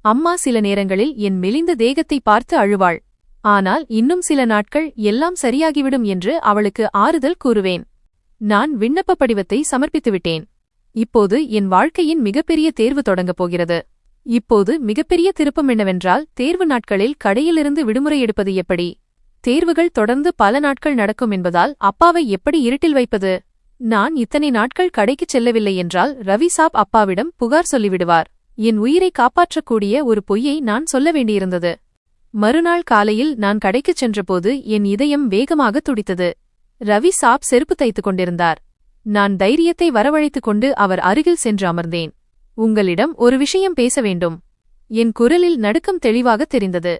அம்மா சில நேரங்களில் என் மெலிந்த தேகத்தை பார்த்து அழுவாள். ஆனால் இன்னும் சில நாட்கள் எல்லாம் சரியாகிவிடும் என்று அவளுக்கு ஆறுதல் கூறுவேன். நான் விண்ணப்ப படிவத்தை சமர்ப்பித்துவிட்டேன். இப்போது என் வாழ்க்கையின் மிகப்பெரிய தேர்வு தொடங்கப் போகிறது. இப்போது மிகப்பெரிய திருப்பம் என்னவென்றால், தேர்வு நாட்களில் கடையிலிருந்து விடுமுறை எடுப்பது எப்படி? தேர்வுகள் தொடர்ந்து பல நாட்கள் நடக்கும் என்பதால் அப்பாவை எப்படி இருட்டில் வைப்பது? நான் இத்தனை நாட்கள் கடைக்குச் செல்லவில்லை என்றால் ரவி சாப் அப்பாவிடம் புகார் சொல்லிவிடுவார். என் உயிரை காப்பாற்றக்கூடிய ஒரு பொய்யை நான் சொல்ல வேண்டியிருந்தது. மறுநாள் காலையில் நான் கடைக்குச் சென்றபோது என் இதயம் வேகமாக துடித்தது. ரவி சாப் செருப்பு தைத்துக் கொண்டிருந்தார். நான் தைரியத்தை வரவழைத்துக் கொண்டு அவர் அருகில் சென்று அமர்ந்தேன். உங்களிடம் ஒரு விஷயம் பேச வேண்டும். என் குரலில் நடுக்கம் தெளிவாக தெரிந்தது.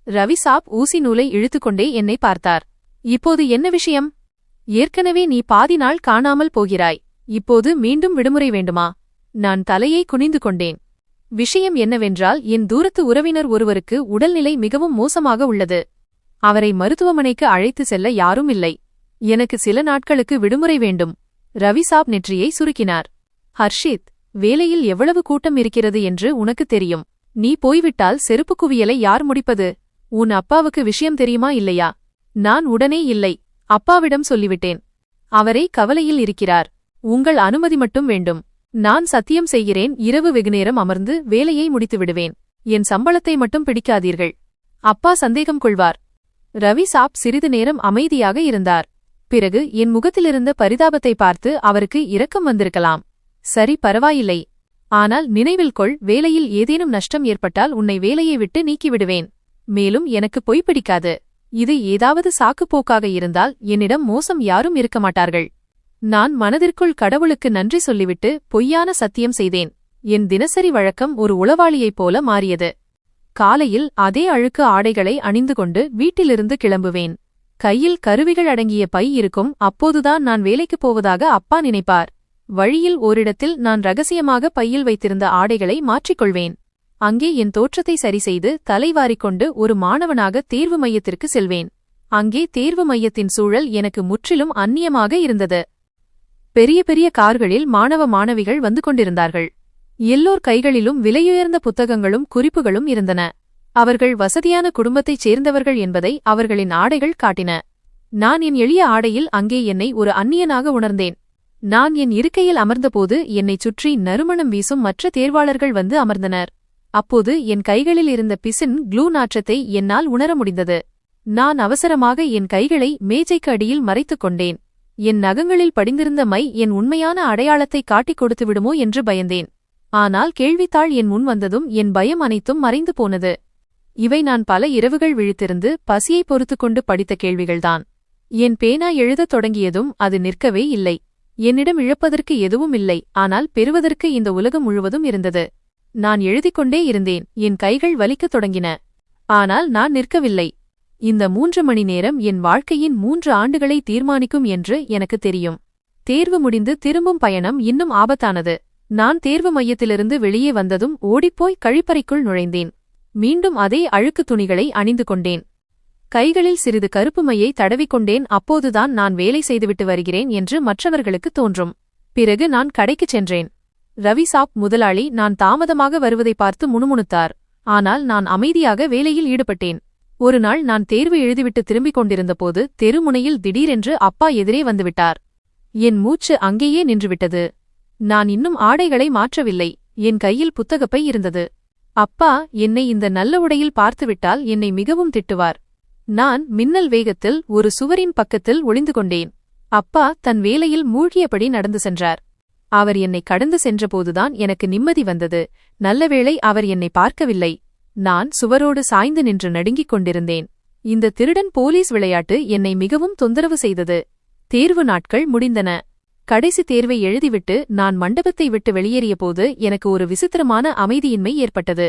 ரவி சாப் ஊசி நூலை இழுத்துக்கொண்டே என்னை பார்த்தார். இப்போது என்ன விஷயம்? ஏற்கனவே நீ பாதி நாள் காணாமல் போகிறாய். இப்போது மீண்டும் விடுமுறை வேண்டுமா? நான் தலையை குனிந்து கொண்டேன். விஷயம் என்னவென்றால், என் தூரத்து உறவினர் ஒருவருக்கு உடல்நிலை மிகவும் மோசமாக உள்ளது. அவரை மருத்துவமனைக்கு அழைத்து செல்ல யாரும் இல்லை. எனக்கு சில நாட்களுக்கு விடுமுறை வேண்டும். ரவி சாப் நெற்றியை சுருக்கினார். ஹர்ஷித், வேலையில் எவ்வளவு கூட்டம் இருக்கிறது என்று உனக்கு தெரியும். நீ போய்விட்டால் செருப்பு குவியலை யார் முடிப்பது? உன் அப்பாவுக்கு விஷயம் தெரியுமா இல்லையா? நான் உடனே இல்லை, அப்பாவிடம் சொல்லிவிட்டேன். அவரே கவலையில் இருக்கிறார். உங்கள் அனுமதி மட்டும் வேண்டும். நான் சத்தியம் செய்கிறேன், இரவு வெகுநேரம் அமர்ந்து வேலையை முடித்து விடுவேன். என் சம்பளத்தை மட்டும் பிடிக்காதீர்கள். அப்பா சந்தேகம் கொள்வார். ரவி சாப் சிறிது நேரம் அமைதியாக இருந்தார். பிறகு என் முகத்திலிருந்த பரிதாபத்தை பார்த்து அவருக்கு இரக்கம் வந்திருக்கலாம். சரி, பரவாயில்லை. ஆனால் நினைவில் கொள், வேலையில் ஏதேனும் நஷ்டம் ஏற்பட்டால் உன்னை வேலையை விட்டு நீக்கிவிடுவேன். மேலும் எனக்கு பொய் பிடிக்காது. இது ஏதாவது சாக்குப்போக்காக இருந்தால் என்னிடம் மோசம் யாரும் இருக்க மாட்டார்கள். நான் மனதிற்குள் கடவுளுக்கு நன்றி சொல்லிவிட்டு பொய்யான சத்தியம் செய்தேன். என் தினசரி வழக்கம் ஒரு உளவாளியைப் போல மாறியது. காலையில் அதே அழுக்கு ஆடைகளை அணிந்து கொண்டு வீட்டிலிருந்து கிளம்புவேன். கையில் கருவிகள் அடங்கிய பை இருக்கும். அப்போதுதான் நான் வேலைக்குப் போவதாக அப்பா நினைப்பார். வழியில் ஓரிடத்தில் நான் ரகசியமாக பையில் வைத்திருந்த ஆடைகளை மாற்றிக்கொள்வேன். அங்கே என் தோற்றத்தை சரிசெய்து தலைவாரிக்கொண்டு ஒரு மாணவனாக தேர்வு மையத்திற்கு செல்வேன். அங்கே தேர்வு மையத்தின் சூழல் எனக்கு முற்றிலும் அந்நியமாக இருந்தது. பெரிய பெரிய கார்களில் மாணவ மாணவிகள் வந்து கொண்டிருந்தார்கள். எல்லோர் கைகளிலும் விலையுயர்ந்த புத்தகங்களும் குறிப்புகளும் இருந்தன. அவர்கள் வசதியான குடும்பத்தைச் சேர்ந்தவர்கள் என்பதை அவர்களின் ஆடைகள் காட்டின. நான் என் எளிய ஆடையில் அங்கே என்னை ஒரு அந்நியனாக உணர்ந்தேன். நான் என் இருக்கையில் அமர்ந்தபோது என்னைச் சுற்றி நறுமணம் வீசும் மற்ற தேர்வாளர்கள் வந்து அமர்ந்தனர். அப்போது என் கைகளில் இருந்த பிசின் க்ளூ நாற்றத்தை என்னால் உணர முடிந்தது. நான் அவசரமாக என் கைகளை மேஜைக்கு அடியில் மறைத்துக் கொண்டேன். என் நகங்களில் படிந்திருந்த மை என் உண்மையான அடையாளத்தை காட்டிக் கொடுத்துவிடுமோ என்று பயந்தேன். ஆனால் கேள்வித்தாள் என் முன் வந்ததும் என் பயம் அனைத்தும் மறைந்து போனது. இவை நான் பல இரவுகள் விழித்திருந்து பசியை பொறுத்துக்கொண்டு படித்த கேள்விகள்தான். என் பேனா எழுதத் தொடங்கியதும் அது நிற்கவே இல்லை. என்னிடம் இழப்பதற்கு எதுவும் இல்லை, ஆனால் பெறுவதற்கு இந்த உலகம் முழுவதும் இருந்தது. நான் எழுதிக்கொண்டே இருந்தேன். என் கைகள் வலிக்கத் தொடங்கின. ஆனால் நான் நிற்கவில்லை. இந்த 3 மணி நேரம் என் வாழ்க்கையின் 3 ஆண்டுகளை தீர்மானிக்கும் என்று எனக்கு தெரியும். தேர்வு முடிந்து திரும்பும் பயணம் இன்னும் ஆபத்தானது. நான் தேர்வு மையத்திலிருந்து வெளியே வந்ததும் ஓடிப்போய் கழிப்பறைக்குள் நுழைந்தேன். மீண்டும் அதே அழுக்கு துணிகளை அணிந்து கொண்டேன். கைகளில் சிறிது கருப்பு மையை தடவிக்கொண்டேன். அப்போதுதான் நான் வேலை செய்துவிட்டு வருகிறேன் என்று மற்றவர்களுக்கு தோன்றும். பிறகு நான் கடைக்குச் சென்றேன். ரவி சாப் முதலாளி நான் தாமதமாக வருவதை பார்த்து முணுமுணுத்தார். ஆனால் நான் அமைதியாக வேலையில் ஈடுபட்டேன். ஒருநாள் நான் தேர்வு எழுதிவிட்டு திரும்பிக் கொண்டிருந்தபோது தெருமுனையில் திடீரென்று அப்பா எதிரே வந்துவிட்டார். என் மூச்சு அங்கேயே நின்றுவிட்டது. நான் இன்னும் ஆடைகளை மாற்றவில்லை. என் கையில் புத்தகப்பை இருந்தது. அப்பா என்னை இந்த நல்ல உடையில் பார்த்துவிட்டால் என்னை மிகவும் திட்டுவார். நான் மின்னல் வேகத்தில் ஒரு சுவரின் பக்கத்தில் ஒளிந்து கொண்டேன். அப்பா தன் வேலையில் மூழ்கியபடி நடந்து சென்றார். அவர் என்னை கடந்து சென்றபோதுதான் எனக்கு நிம்மதி வந்தது. நல்லவேளை அவர் என்னை பார்க்கவில்லை. நான் சுவரோடு சாய்ந்து நின்று நடுங்கிக் கொண்டிருந்தேன். இந்த திருடன் போலீஸ் விளையாட்டு என்னை மிகவும் தொந்தரவு செய்தது. தேர்வு நாட்கள் முடிந்தன. கடைசி தேர்வை எழுதிவிட்டு நான் மண்டபத்தை விட்டு வெளியேறியபோது எனக்கு ஒரு விசித்திரமான அமைதியின்மை ஏற்பட்டது.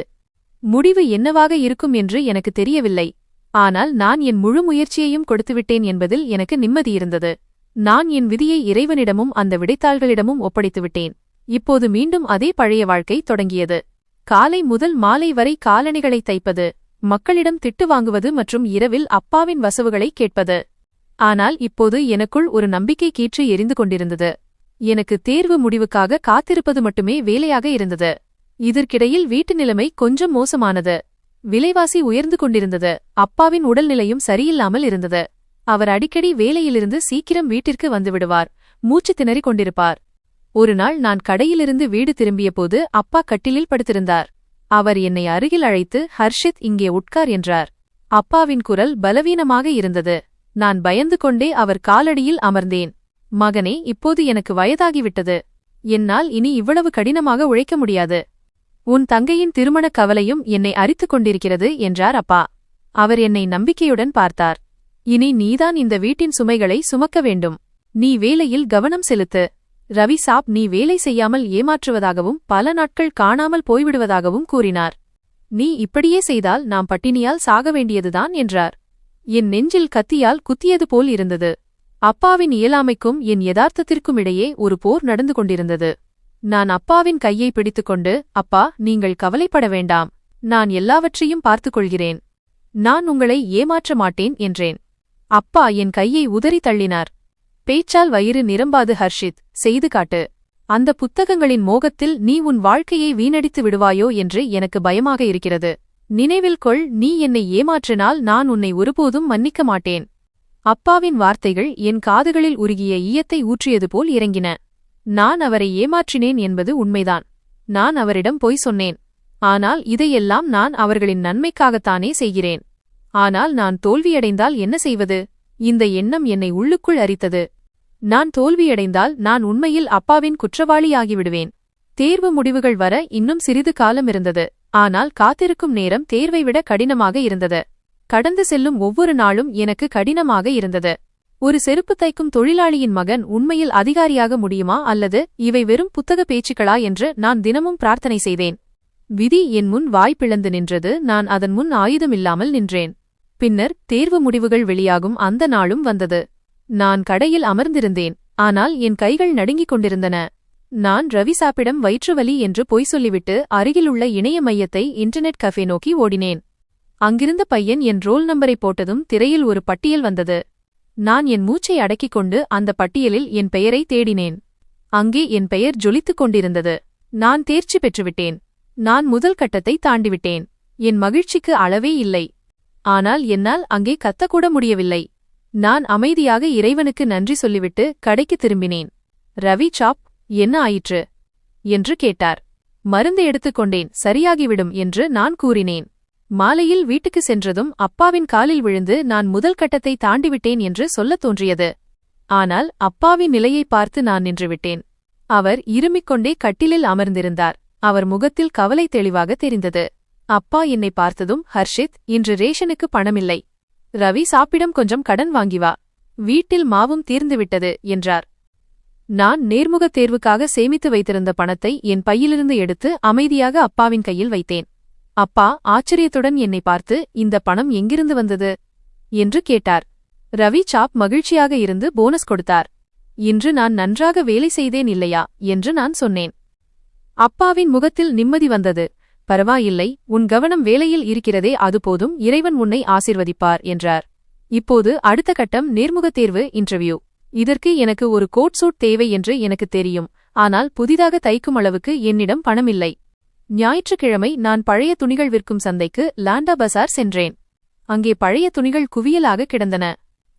முடிவு என்னவாக இருக்கும் என்று எனக்கு தெரியவில்லை. ஆனால் நான் என் முழு முயற்சியையும் கொடுத்துவிட்டேன் என்பதில் எனக்கு நிம்மதியிருந்தது. நான் என் விதியை இறைவனிடமும் அந்த விடைத்தாள்களிடமும் ஒப்படைத்துவிட்டேன். இப்போது மீண்டும் அதே பழைய வாழ்க்கை தொடங்கியது. காலை முதல் மாலை வரை காலணிகளை தைப்பது, மக்களிடம் திட்டு வாங்குவது மற்றும் இரவில் அப்பாவின் வசவுகளை கேட்பது. ஆனால் இப்போது எனக்குள் ஒரு நம்பிக்கை கீற்று எரிந்து கொண்டிருந்தது. எனக்கு தேர்வு முடிவுக்காக காத்திருப்பது மட்டுமே வேலையாக இருந்தது. இதற்கிடையில் வீட்டு நிலைமை கொஞ்சம் மோசமானது. விலைவாசி உயர்ந்து கொண்டிருந்தது. அப்பாவின் உடல்நிலையும் சரியில்லாமல் இருந்தது. அவர் அடிக்கடி வேலையிலிருந்து சீக்கிரம் வீட்டிற்கு வந்துவிடுவார். மூச்சு திணறிக் கொண்டிருப்பார். ஒருநாள் நான் கடையிலிருந்து வீடு திரும்பியபோது அப்பா கட்டிலில் படுத்திருந்தார். அவர் என்னை அருகில் அழைத்து, ஹர்ஷித், இங்கே உட்கார் என்றார். அப்பாவின் குரல் பலவீனமாக இருந்தது. நான் பயந்து கொண்டே அவர் காலடியில் அமர்ந்தேன். மகனே, இப்போது எனக்கு வயதாகிவிட்டது. என்னால் இனி இவ்வளவு கடினமாக உழைக்க முடியாது. உன் தங்கையின் திருமணக் கவலையும் என்னை அரித்துக் கொண்டிருக்கிறது என்றார் அப்பா. அவர் என்னை நம்பிக்கையுடன் பார்த்தார். இனி நீதான் இந்த வீட்டின் சுமைகளை சுமக்க வேண்டும். நீ வேலையில் கவனம் செலுத்து. ரவி சாப் நீ வேலை செய்யாமல் ஏமாற்றுவதாகவும் பல நாட்கள் காணாமல் போய்விடுவதாகவும் கூறினார். நீ இப்படியே செய்தால் நாம் பட்டினியால் சாக வேண்டியதுதான் என்றார். என் நெஞ்சில் கத்தியால் குத்தியது போல் இருந்தது. அப்பாவின் இயலாமைக்கும் என் யதார்த்தத்திற்கும் இடையே ஒரு போர் நடந்து கொண்டிருந்தது. நான் அப்பாவின் கையை பிடித்துக்கொண்டு, அப்பா, நீங்கள் கவலைப்பட வேண்டாம். நான் எல்லாவற்றையும் பார்த்துக்கொள்கிறேன். நான் உங்களை ஏமாற்ற மாட்டேன் என்றேன். அப்பா என் கையை உதறி தள்ளினார். பேச்சால் வயிறு நிரம்பாது ஹர்ஷித், செய்து காட்டு. அந்த புத்தகங்களின் மோகத்தில் நீ உன் வாழ்க்கையை வீணடித்து விடுவாயோ என்று எனக்கு பயமாக இருக்கிறது. நினைவில் கொள், நீ என்னை ஏமாற்றினால் நான் உன்னை ஒருபோதும் மன்னிக்க மாட்டேன். அப்பாவின் வார்த்தைகள் என் காதுகளில் உருகிய ஈயத்தை ஊற்றியது போல் இறங்கின. நான் அவரை ஏமாற்றினேன் என்பது உண்மைதான். நான் அவரிடம் பொய் சொன்னேன். ஆனால் இதையெல்லாம் நான் அவர்களின் நன்மைக்காகத்தானே செய்கிறேன். ஆனால் நான் தோல்வியடைந்தால் என்ன செய்வது? இந்த எண்ணம் என்னை உள்ளுக்குள் அரித்தது. நான் தோல்வியடைந்தால் நான் உண்மையில் அப்பாவின் குற்றவாளியாகிவிடுவேன். தேர்வு முடிவுகள் வர இன்னும் சிறிது காலம் இருந்தது. ஆனால் காத்திருக்கும் நேரம் தேர்வை விட கடினமாக இருந்தது. கடந்து செல்லும் ஒவ்வொரு நாளும் எனக்கு கடினமாக இருந்தது. ஒரு செருப்பு தைக்கும் தொழிலாளியின் மகன் உண்மையில் அதிகாரியாக முடியுமா அல்லது இவை வெறும் புத்தக பேச்சுக்களா என்று நான் தினமும் பிரார்த்தனை செய்தேன். விதி என் முன் வாய்ப்பிழந்து நின்றது. நான் அதன் முன் ஆயுதமில்லாமல் நின்றேன். பின்னர் தேர்வு முடிவுகள் வெளியாகும் அந்த நாளும் வந்தது. நான் கடையில் அமர்ந்திருந்தேன். ஆனால் என் கைகள் நடுங்கிக் கொண்டிருந்தன. நான் ரவி சாப்பிடம் வயிற்றுவலி என்று பொய் சொல்லிவிட்டு அருகிலுள்ள இணைய மையத்தை இன்டர்நெட் கஃபே நோக்கி ஓடினேன். அங்கிருந்த பையன் என் ரோல் நம்பரை போட்டதும் திரையில் ஒரு பட்டியல் வந்தது. நான் என் மூச்சை அடக்கிக் கொண்டு அந்த பட்டியலில் என் பெயரை தேடினேன். அங்கே என் பெயர் ஜொலித்துக் கொண்டிருந்தது. நான் தேர்ச்சி பெற்றுவிட்டேன். நான் முதல் கட்டத்தை தாண்டிவிட்டேன். என் மகிழ்ச்சிக்கு அளவே இல்லை. ஆனால் என்னால் அங்கே கத்தக்கூட முடியவில்லை. நான் அமைதியாக இறைவனுக்கு நன்றி சொல்லிவிட்டு கடைக்கு திரும்பினேன். ரவி சாப், என்ன ஆயிற்று என்று கேட்டார். மருந்து எடுத்துக்கொண்டேன், சரியாகிவிடும் என்று நான் கூறினேன். மாலையில் வீட்டுக்கு சென்றதும் அப்பாவின் காலில் விழுந்து நான் முதல் கட்டத்தை தாண்டிவிட்டேன் என்று சொல்லத் தோன்றியது. ஆனால் அப்பாவின் நிலையை பார்த்து நான் நின்றுவிட்டேன். அவர் இருமிக்கொண்டே கட்டிலில் அமர்ந்திருந்தார். அவர் முகத்தில் கவலை தெளிவாக தெரிந்தது. அப்பா என்னை பார்த்ததும், ஹர்ஷித், இன்று ரேஷனுக்கு பணமில்லை. ரவி சாப்பிடம் கொஞ்சம் கடன் வாங்கி வா. வீட்டில் மாவும் தீர்ந்துவிட்டது என்றார். நான் நேர்முகத் தேர்வுக்காக சேமித்து வைத்திருந்த பணத்தை என் பையிலிருந்து எடுத்து அமைதியாக அப்பாவின் கையில் வைத்தேன். அப்பா ஆச்சரியத்துடன் என்னை பார்த்து, இந்த பணம் எங்கிருந்து வந்தது என்று கேட்டார். ரவி சாப் மகிழ்ச்சியாக இருந்து போனஸ் கொடுத்தார். இன்று நான் நன்றாக வேலை செய்தேன் இல்லையா என்று நான் சொன்னேன். அப்பாவின் முகத்தில் நிம்மதி வந்தது. பரவாயில்லை, உன் கவனம் வேலையில் இருக்கிறதே, அது போதும், இறைவன் உன்னை ஆசீர்வதிப்பார் என்றார். இப்போது அடுத்த கட்டம் நேர்முகத் தேர்வு, இன்டர்வியூ. இதற்கு எனக்கு ஒரு கோட் சூட் தேவை என்று எனக்கு தெரியும். ஆனால் புதிதாக தைக்கும் அளவுக்கு என்னிடம் பணமில்லை. ஞாயிற்றுக்கிழமை நான் பழைய துணிகள் விற்கும் சந்தைக்கு லாண்டா பசார் சென்றேன். அங்கே பழைய துணிகள் குவியலாக கிடந்தன.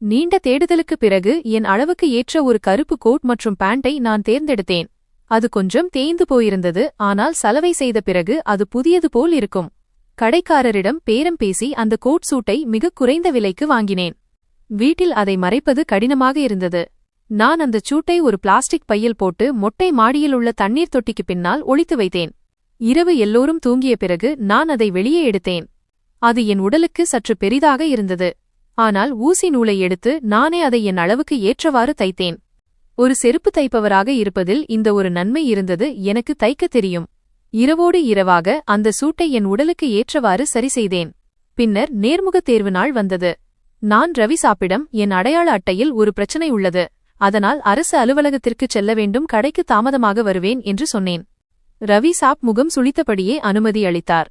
நீண்ட தேடுதலுக்குப் பிறகு என் அளவுக்கு ஏற்ற ஒரு கருப்பு கோட் மற்றும் பேண்டை நான் தேர்ந்தெடுத்தேன். அது கொஞ்சம் தேய்ந்து போயிருந்தது. ஆனால் சலவை செய்த பிறகு அது புதியது போல் இருக்கும். கடைக்காரரிடம் பேரம் பேசி அந்த கோட் சூட்டை மிகக் குறைந்த விலைக்கு வாங்கினேன். வீட்டில் அதை மறைப்பது கடினமாக இருந்தது. நான் அந்த சூட்டை ஒரு பிளாஸ்டிக் பையில் போட்டு மொட்டை மாடியில் உள்ள தண்ணீர் தொட்டிக்கு பின்னால் ஒளித்து வைத்தேன். இரவு எல்லோரும் தூங்கிய பிறகு நான் அதை வெளியே எடுத்தேன். அது என் உடலுக்கு சற்று பெரிதாக இருந்தது. ஆனால் ஊசி நூலை எடுத்து நானே அதை என் அளவுக்கு ஏற்றவாறு தைத்தேன். ஒரு செருப்பு தைப்பவராக இருப்பதில் இந்த ஒரு நன்மை இருந்தது, எனக்கு தைக்கத் தெரியும். இரவோடு இரவாக அந்த சூட்டை என் உடலுக்கு ஏற்றவாறு சரி செய்தேன். பின்னர் நேர்முகத் தேர்வு நாள் வந்தது. நான் ரவி சாப்பிடம், என் அடையாள அட்டையில் ஒரு பிரச்சனை உள்ளது, அதனால் அரசு அலுவலகத்திற்குச் செல்ல வேண்டும், கடைக்கு தாமதமாக வருவேன் என்று சொன்னேன். ரவி சாப் முகம் சுளித்தபடியே அனுமதி அளித்தார்.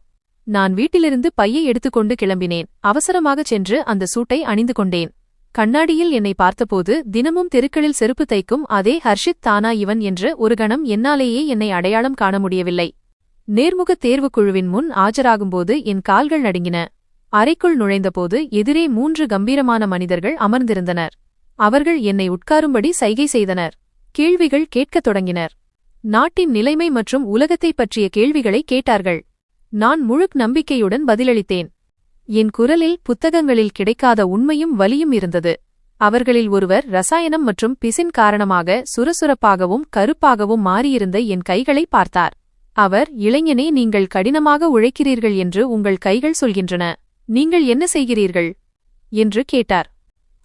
நான் வீட்டிலிருந்து பையை எடுத்துக்கொண்டு கிளம்பினேன். அவசரமாகச் சென்று அந்த சூட்டை அணிந்து கொண்டேன். கண்ணாடியில் என்னை பார்த்தபோது தினமும் தெருக்களில் செருப்பு தைக்கும் அதே ஹர்ஷித் தானா இவன் என்று ஒரு கணம் என்னாலேயே என்னை அடையாளம் காண முடியவில்லை. நேர்முகத் தேர்வுக் குழுவின் முன் ஆஜராகும்போது என் கால்கள் நடுங்கின. அறைக்குள் நுழைந்தபோது எதிரே 3 கம்பீரமான மனிதர்கள் அமர்ந்திருந்தனர். அவர்கள் என்னை உட்காரும்படி சைகை செய்தனர். கேள்விகள் கேட்கத் தொடங்கினர். நாட்டின் நிலைமை மற்றும் உலகத்தைப் பற்றிய கேள்விகளை கேட்டார்கள். நான் முழு நம்பிக்கையுடன் பதிலளித்தேன். என் குரலில் புத்தகங்களில் கிடைக்காத உண்மையும் வலியும் இருந்தது. அவர்களில் ஒருவர் ரசாயனம் மற்றும் பிசின் காரணமாக சுரசுரப்பாகவும் கருப்பாகவும் மாறியிருந்த என் கைகளை பார்த்தார். அவர், இளைஞனே, நீங்கள் கடினமாக உழைக்கிறீர்கள் என்று உங்கள் கைகள் சொல்கின்றன. நீங்கள் என்ன செய்கிறீர்கள் என்று கேட்டார்.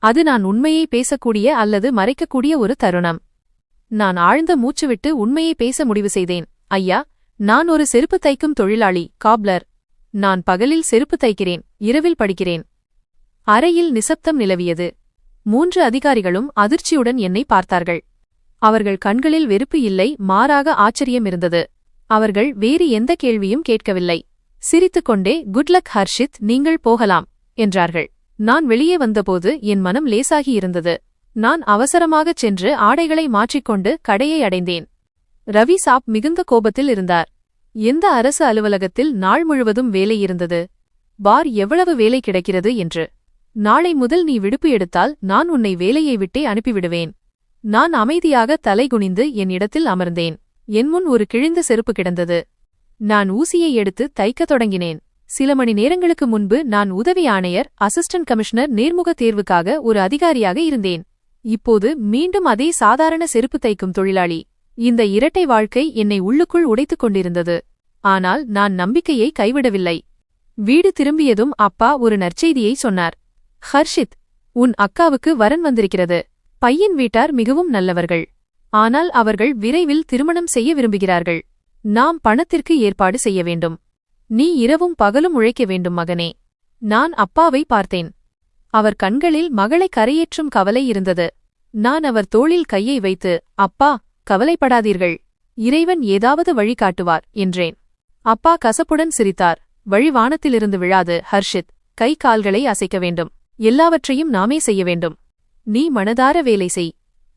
அது நான் உண்மையை பேசக்கூடிய அல்லது மறைக்கக்கூடிய ஒரு தருணம். நான் ஆழ்ந்த மூச்சுவிட்டு உண்மையை பேச முடிவு செய்தேன். ஐயா, நான் ஒரு செருப்பு தைக்கும் தொழிலாளி, காப்லர். நான் பகலில் செருப்பு தைக்கிறேன், இரவில் படிக்கிறேன். அறையில் நிசப்தம் நிலவியது. 3 அதிகாரிகளும் அதிர்ச்சியுடன் என்னை பார்த்தார்கள். அவர்கள் கண்களில் வெறுப்பு இல்லை, மாறாக ஆச்சரியம் இருந்தது. அவர்கள் வேறு எந்த கேள்வியும் கேட்கவில்லை. சிரித்துக்கொண்டே, குட் லக் ஹர்ஷித், நீங்கள் போகலாம் என்றார்கள். நான் வெளியே வந்தபோது என் மனம் லேசாகியிருந்தது. நான் அவசரமாகச் சென்று ஆடைகளை மாற்றிக்கொண்டு கடையை அடைந்தேன். ரவி சாப் மிகுந்த கோபத்தில் இருந்தார். எந்த அரசு அலுவலகத்தில் நாள் முழுவதும் வேலை இருந்தது? பார் எவ்வளவு வேலை கிடைக்கிறது என்று. நாளை முதல் நீ விடுப்பு எடுத்தால் நான் உன்னை வேலையை விட்டே அனுப்பிவிடுவேன். நான் அமைதியாக தலைகுனிந்து என் இடத்தில் அமர்ந்தேன். என் முன் ஒரு கிழிந்த செருப்பு கிடந்தது. நான் ஊசியை எடுத்து தைக்கத் தொடங்கினேன். சில மணி நேரங்களுக்கு முன்பு நான் உதவி ஆணையர், அசிஸ்டன்ட் கமிஷனர் நேர்முகத் தேர்வுக்காக ஒரு அதிகாரியாக இருந்தேன். இப்போது மீண்டும் அதே சாதாரண செருப்பு தைக்கும் தொழிலாளி. இந்த இரட்டை வாழ்க்கை என்னை உள்ளுக்குள் உடைத்துக் கொண்டிருந்தது. ஆனால் நான் நம்பிக்கையை கைவிடவில்லை. வீடு திரும்பியதும் அப்பா ஒரு நற்செய்தியை சொன்னார். ஹர்ஷித், உன் அக்காவுக்கு வரன் வந்திருக்கிறது. பையன் வீட்டார் மிகவும் நல்லவர்கள். ஆனால் அவர்கள் விரைவில் திருமணம் செய்ய விரும்புகிறார்கள். நாம் பணத்திற்கு ஏற்பாடு செய்ய வேண்டும். நீ இரவும் பகலும் உழைக்க வேண்டும் மகனே. நான் அப்பாவை பார்த்தேன். அவர் கண்களில் மகளை கரையேற்றும் கவலை இருந்தது. நான் அவர் தோளில் கையை வைத்து, அப்பா, கவலைப்படாதீர்கள். இறைவன் ஏதாவது வழி காட்டுவார் என்றேன். அப்பா கசப்புடன் சிரித்தார். வழி வானத்திலிருந்து விழாது ஹர்ஷித். கை கால்களை அசைக்க வேண்டும். எல்லாவற்றையும் நாமே செய்ய வேண்டும். நீ மனதார வேலை செய்.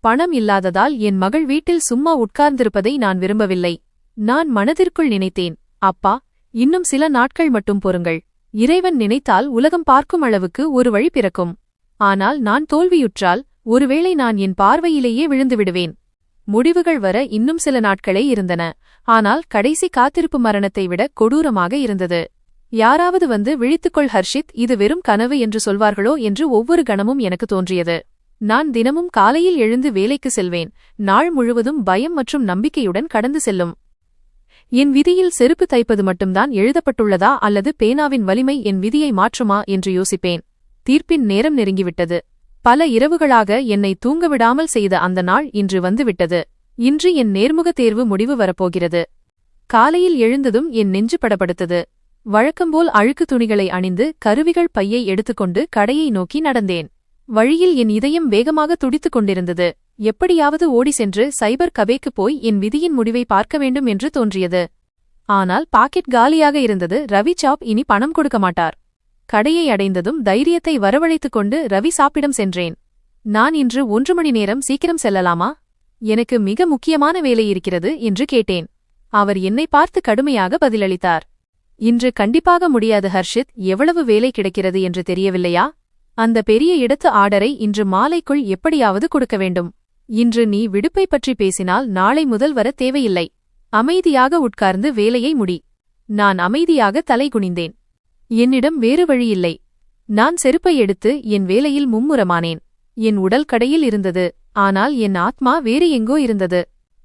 பணம் இல்லாததால் என் மகள் வீட்டில் சும்மா உட்கார்ந்திருப்பதை நான் விரும்பவில்லை. நான் மனதிற்குள் நினைத்தேன், அப்பா, இன்னும் சில நாட்கள் மட்டும் பொறுங்கள். இறைவன் நினைத்தால் உலகம் பார்க்கும் அளவுக்கு ஒரு வழி பிறக்கும். ஆனால் நான் தோல்வியுற்றால் ஒருவேளை நான் என் பார்வையிலேயே விழுந்துவிடுவேன். முடிவுகள் வர இன்னும் சில நாட்களே இருந்தன. ஆனால் கடைசி காத்திருப்பு மரணத்தை விட கொடூரமாக இருந்தது. யாராவது வந்து விழித்துக்கொள் ஹர்ஷித், இது வெறும் கனவு என்று சொல்வார்களோ என்று ஒவ்வொரு கணமும் எனக்கு தோன்றியது. நான் தினமும் காலையில் எழுந்து வேலைக்கு செல்வேன். நாள் முழுவதும் பயம் மற்றும் நம்பிக்கையுடன் கடந்து செல்லும். என் விதியில் செருப்பு தைப்பது மட்டும்தான் எழுதப்பட்டுள்ளதா அல்லது பேனாவின் வலிமை என் விதியை மாற்றுமா என்று யோசிப்பேன். தீர்ப்பின் நேரம் நெருங்கிவிட்டது. பல இரவுகளாக என்னை தூங்கவிடாமல் செய்த அந்த நாள் இன்று வந்துவிட்டது. இன்று என் நேர்முகத் தேர்வு முடிவு வரப்போகிறது. காலையில் எழுந்ததும் என் நெஞ்சு படபடுத்தது. வழக்கம்போல் அழுக்கு துணிகளை அணிந்து கருவிகள் பையை எடுத்துக்கொண்டு கடையை நோக்கி நடந்தேன். வழியில் என் இதயம் வேகமாக துடித்துக் கொண்டிருந்தது. எப்படியாவது ஓடி சென்று சைபர் கபேக்கு போய் என் விதியின் முடிவை பார்க்க வேண்டும் என்று தோன்றியது. ஆனால் பாக்கெட் காலியாக இருந்தது. ரவி சாப் இனி பணம் கொடுக்க மாட்டார். கடையை அடைந்ததும் தைரியத்தை வரவழைத்துக் கொண்டு ரவி சாப்பிடம் சென்றேன். நான் இன்று 1 மணி நேரம் சீக்கிரம் செல்லலாமா? எனக்கு மிக முக்கியமான வேலை இருக்கிறது என்று கேட்டேன். அவர் என்னை பார்த்து கடுமையாக பதிலளித்தார். இன்று கண்டிப்பாக முடியாது ஹர்ஷித். எவ்வளவு வேலை கிடைக்கிறது என்று தெரியவில்லையா? அந்த பெரிய இடத்து ஆர்டரை இன்று மாலைக்குள் எப்படியாவது கொடுக்க வேண்டும். இன்று நீ விடுப்பை பற்றி பேசினால் நாளை முதல் வர தேவையில்லை. அமைதியாக உட்கார்ந்து வேலையை முடி. நான் அமைதியாக தலை குனிந்தேன். என்னிடம் வேறு வழியில்லை. நான் செருப்பை எடுத்து என் வேலையில் மும்முரமானேன். என் உடல் கடையில் இருந்தது. ஆனால் என் ஆத்மா வேறு எங்கோ இருந்தது.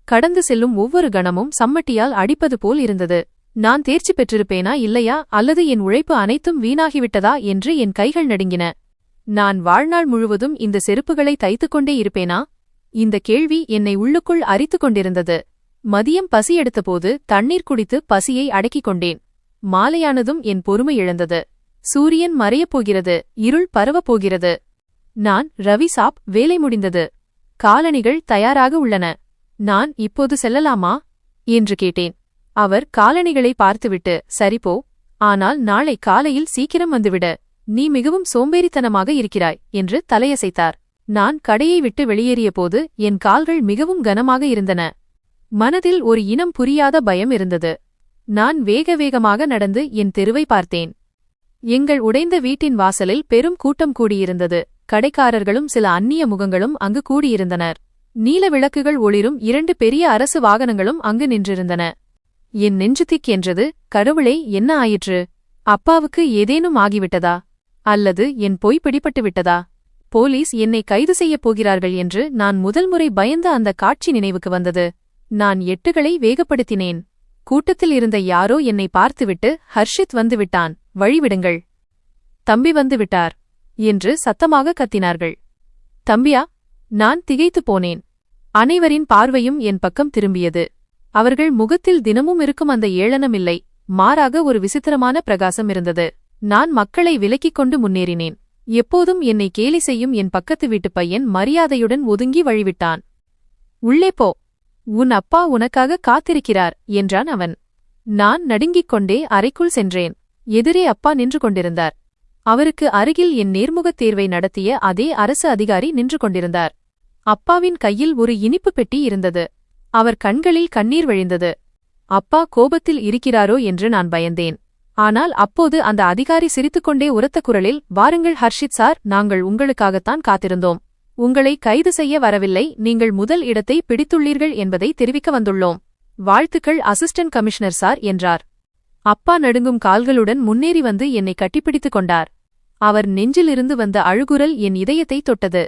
கடந்து செல்லும் ஒவ்வொரு கணமும் சம்மட்டியால் அடிப்பது போல் இருந்தது. நான் தேர்ச்சி பெற்றிருப்பேனா இல்லையா அல்லது என் உழைப்பு அனைத்தும் வீணாகிவிட்டதா என்று என் கைகள் நடுங்கின. நான் வாழ்நாள் முழுவதும் இந்த செருப்புகளை தைத்துக்கொண்டே இருப்பேனா? இந்த கேள்வி என்னை உள்ளுக்குள் அரித்துக் கொண்டிருந்தது. மதியம் பசி எடுத்தபோது தண்ணீர் குடித்து பசியை அடக்கிக் கொண்டேன். மாலையானதும் என் பொறுமை இழந்தது. சூரியன் மறையப் போகிறது. இருள் பரவப் போகிறது. நான் ரவி சாப், வேலை முடிந்தது. காலணிகள் தயாராக உள்ளன. நான் இப்போது செல்லலாமா என்று கேட்டேன். அவர் காலணிகளை பார்த்துவிட்டு, சரிபோ, ஆனால் நாளை காலையில் சீக்கிரம் வந்துவிட. நீ மிகவும் சோம்பேறித்தனமாக இருக்கிறாய் என்று தலையசைத்தார். நான் கடையை விட்டு வெளியேறியபோது என் கால்கள் மிகவும் கனமாக இருந்தன. மனதில் ஒரு இனம் புரியாத பயம் இருந்தது. நான் வேக வேகமாக நடந்து என் தெருவை பார்த்தேன். எங்கள் உடைந்த வீட்டின் வாசலில் பெரும் கூட்டம் கூடியிருந்தது. கடைக்காரர்களும் சில அந்நிய முகங்களும் அங்கு கூடியிருந்தனர். நீல விளக்குகள் ஒளிரும் 2 பெரிய அரசு வாகனங்களும் அங்கு நின்றிருந்தன. என் நெஞ்சு திக் என்றது. கடவுளே, என்ன ஆயிற்று? அப்பாவுக்கு ஏதேனும் ஆகிவிட்டதா? அல்லது என் பொய் பிடிபட்டு விட்டதா? போலீஸ் என்னை கைது செய்யப் போகிறார்கள் என்று நான் முதல் முறை பயந்த அந்த காட்சி நினைவுக்கு வந்தது. நான் எட்டுகளை வேகப்படுத்தினேன். கூட்டத்தில் இருந்த யாரோ என்னை பார்த்துவிட்டு, ஹர்ஷித் வந்துவிட்டான், வழிவிடுங்கள், தம்பி வந்துவிட்டார் என்று சத்தமாக கத்தினார்கள். தம்பியா? நான் திகைத்துப் போனேன். அனைவரின் பார்வையும் என் பக்கம் திரும்பியது. அவர்கள் முகத்தில் தினமும் இருக்கும் அந்த ஏளனமில்லை, மாறாக ஒரு விசித்திரமான பிரகாசம் இருந்தது. நான் மக்களை விலக்கிக் கொண்டு முன்னேறினேன். எப்போதும் என்னை கேலி செய்யும் என் பக்கத்து வீட்டுப் பையன் மரியாதையுடன் ஒதுங்கி வழிவிட்டான். உள்ளே போ, உன் அப்பா உனக்காக காத்திருக்கிறார் என்றான் அவன். நான் நடுங்கிக் கொண்டே அறைக்குள் சென்றேன். எதிரே அப்பா நின்று கொண்டிருந்தார். அவருக்கு அருகில் என் நேர்முகத் தேர்வை நடத்திய அதே அரசு அதிகாரி நின்று கொண்டிருந்தார். அப்பாவின் கையில் ஒரு இனிப்பு பெட்டி இருந்தது. அவர் கண்களில் கண்ணீர் வழிந்தது. அப்பா கோபத்தில் இருக்கிறாரோ என்று நான் பயந்தேன். ஆனால் அப்போது அந்த அதிகாரி சிரித்துக்கொண்டே உரத்த குரலில், வாருங்கள் ஹர்ஷித் சார், நாங்கள் உங்களுக்காகத்தான் காத்திருந்தோம். உங்களை கைது செய்ய வரவில்லை, நீங்கள் முதல் இடத்தை பிடித்துள்ளீர்கள் என்பதை தெரிவிக்க வந்துள்ளோம். வாழ்த்துக்கள் அசிஸ்டன்ட் கமிஷனர் சார் என்றார். அப்பா நடுங்கும் கால்களுடன் முன்னேறி வந்து என்னை கட்டிப்பிடித்துக் கொண்டார். அவர் நெஞ்சிலிருந்து வந்த அழுகுரல் என் இதயத்தை தொட்டது.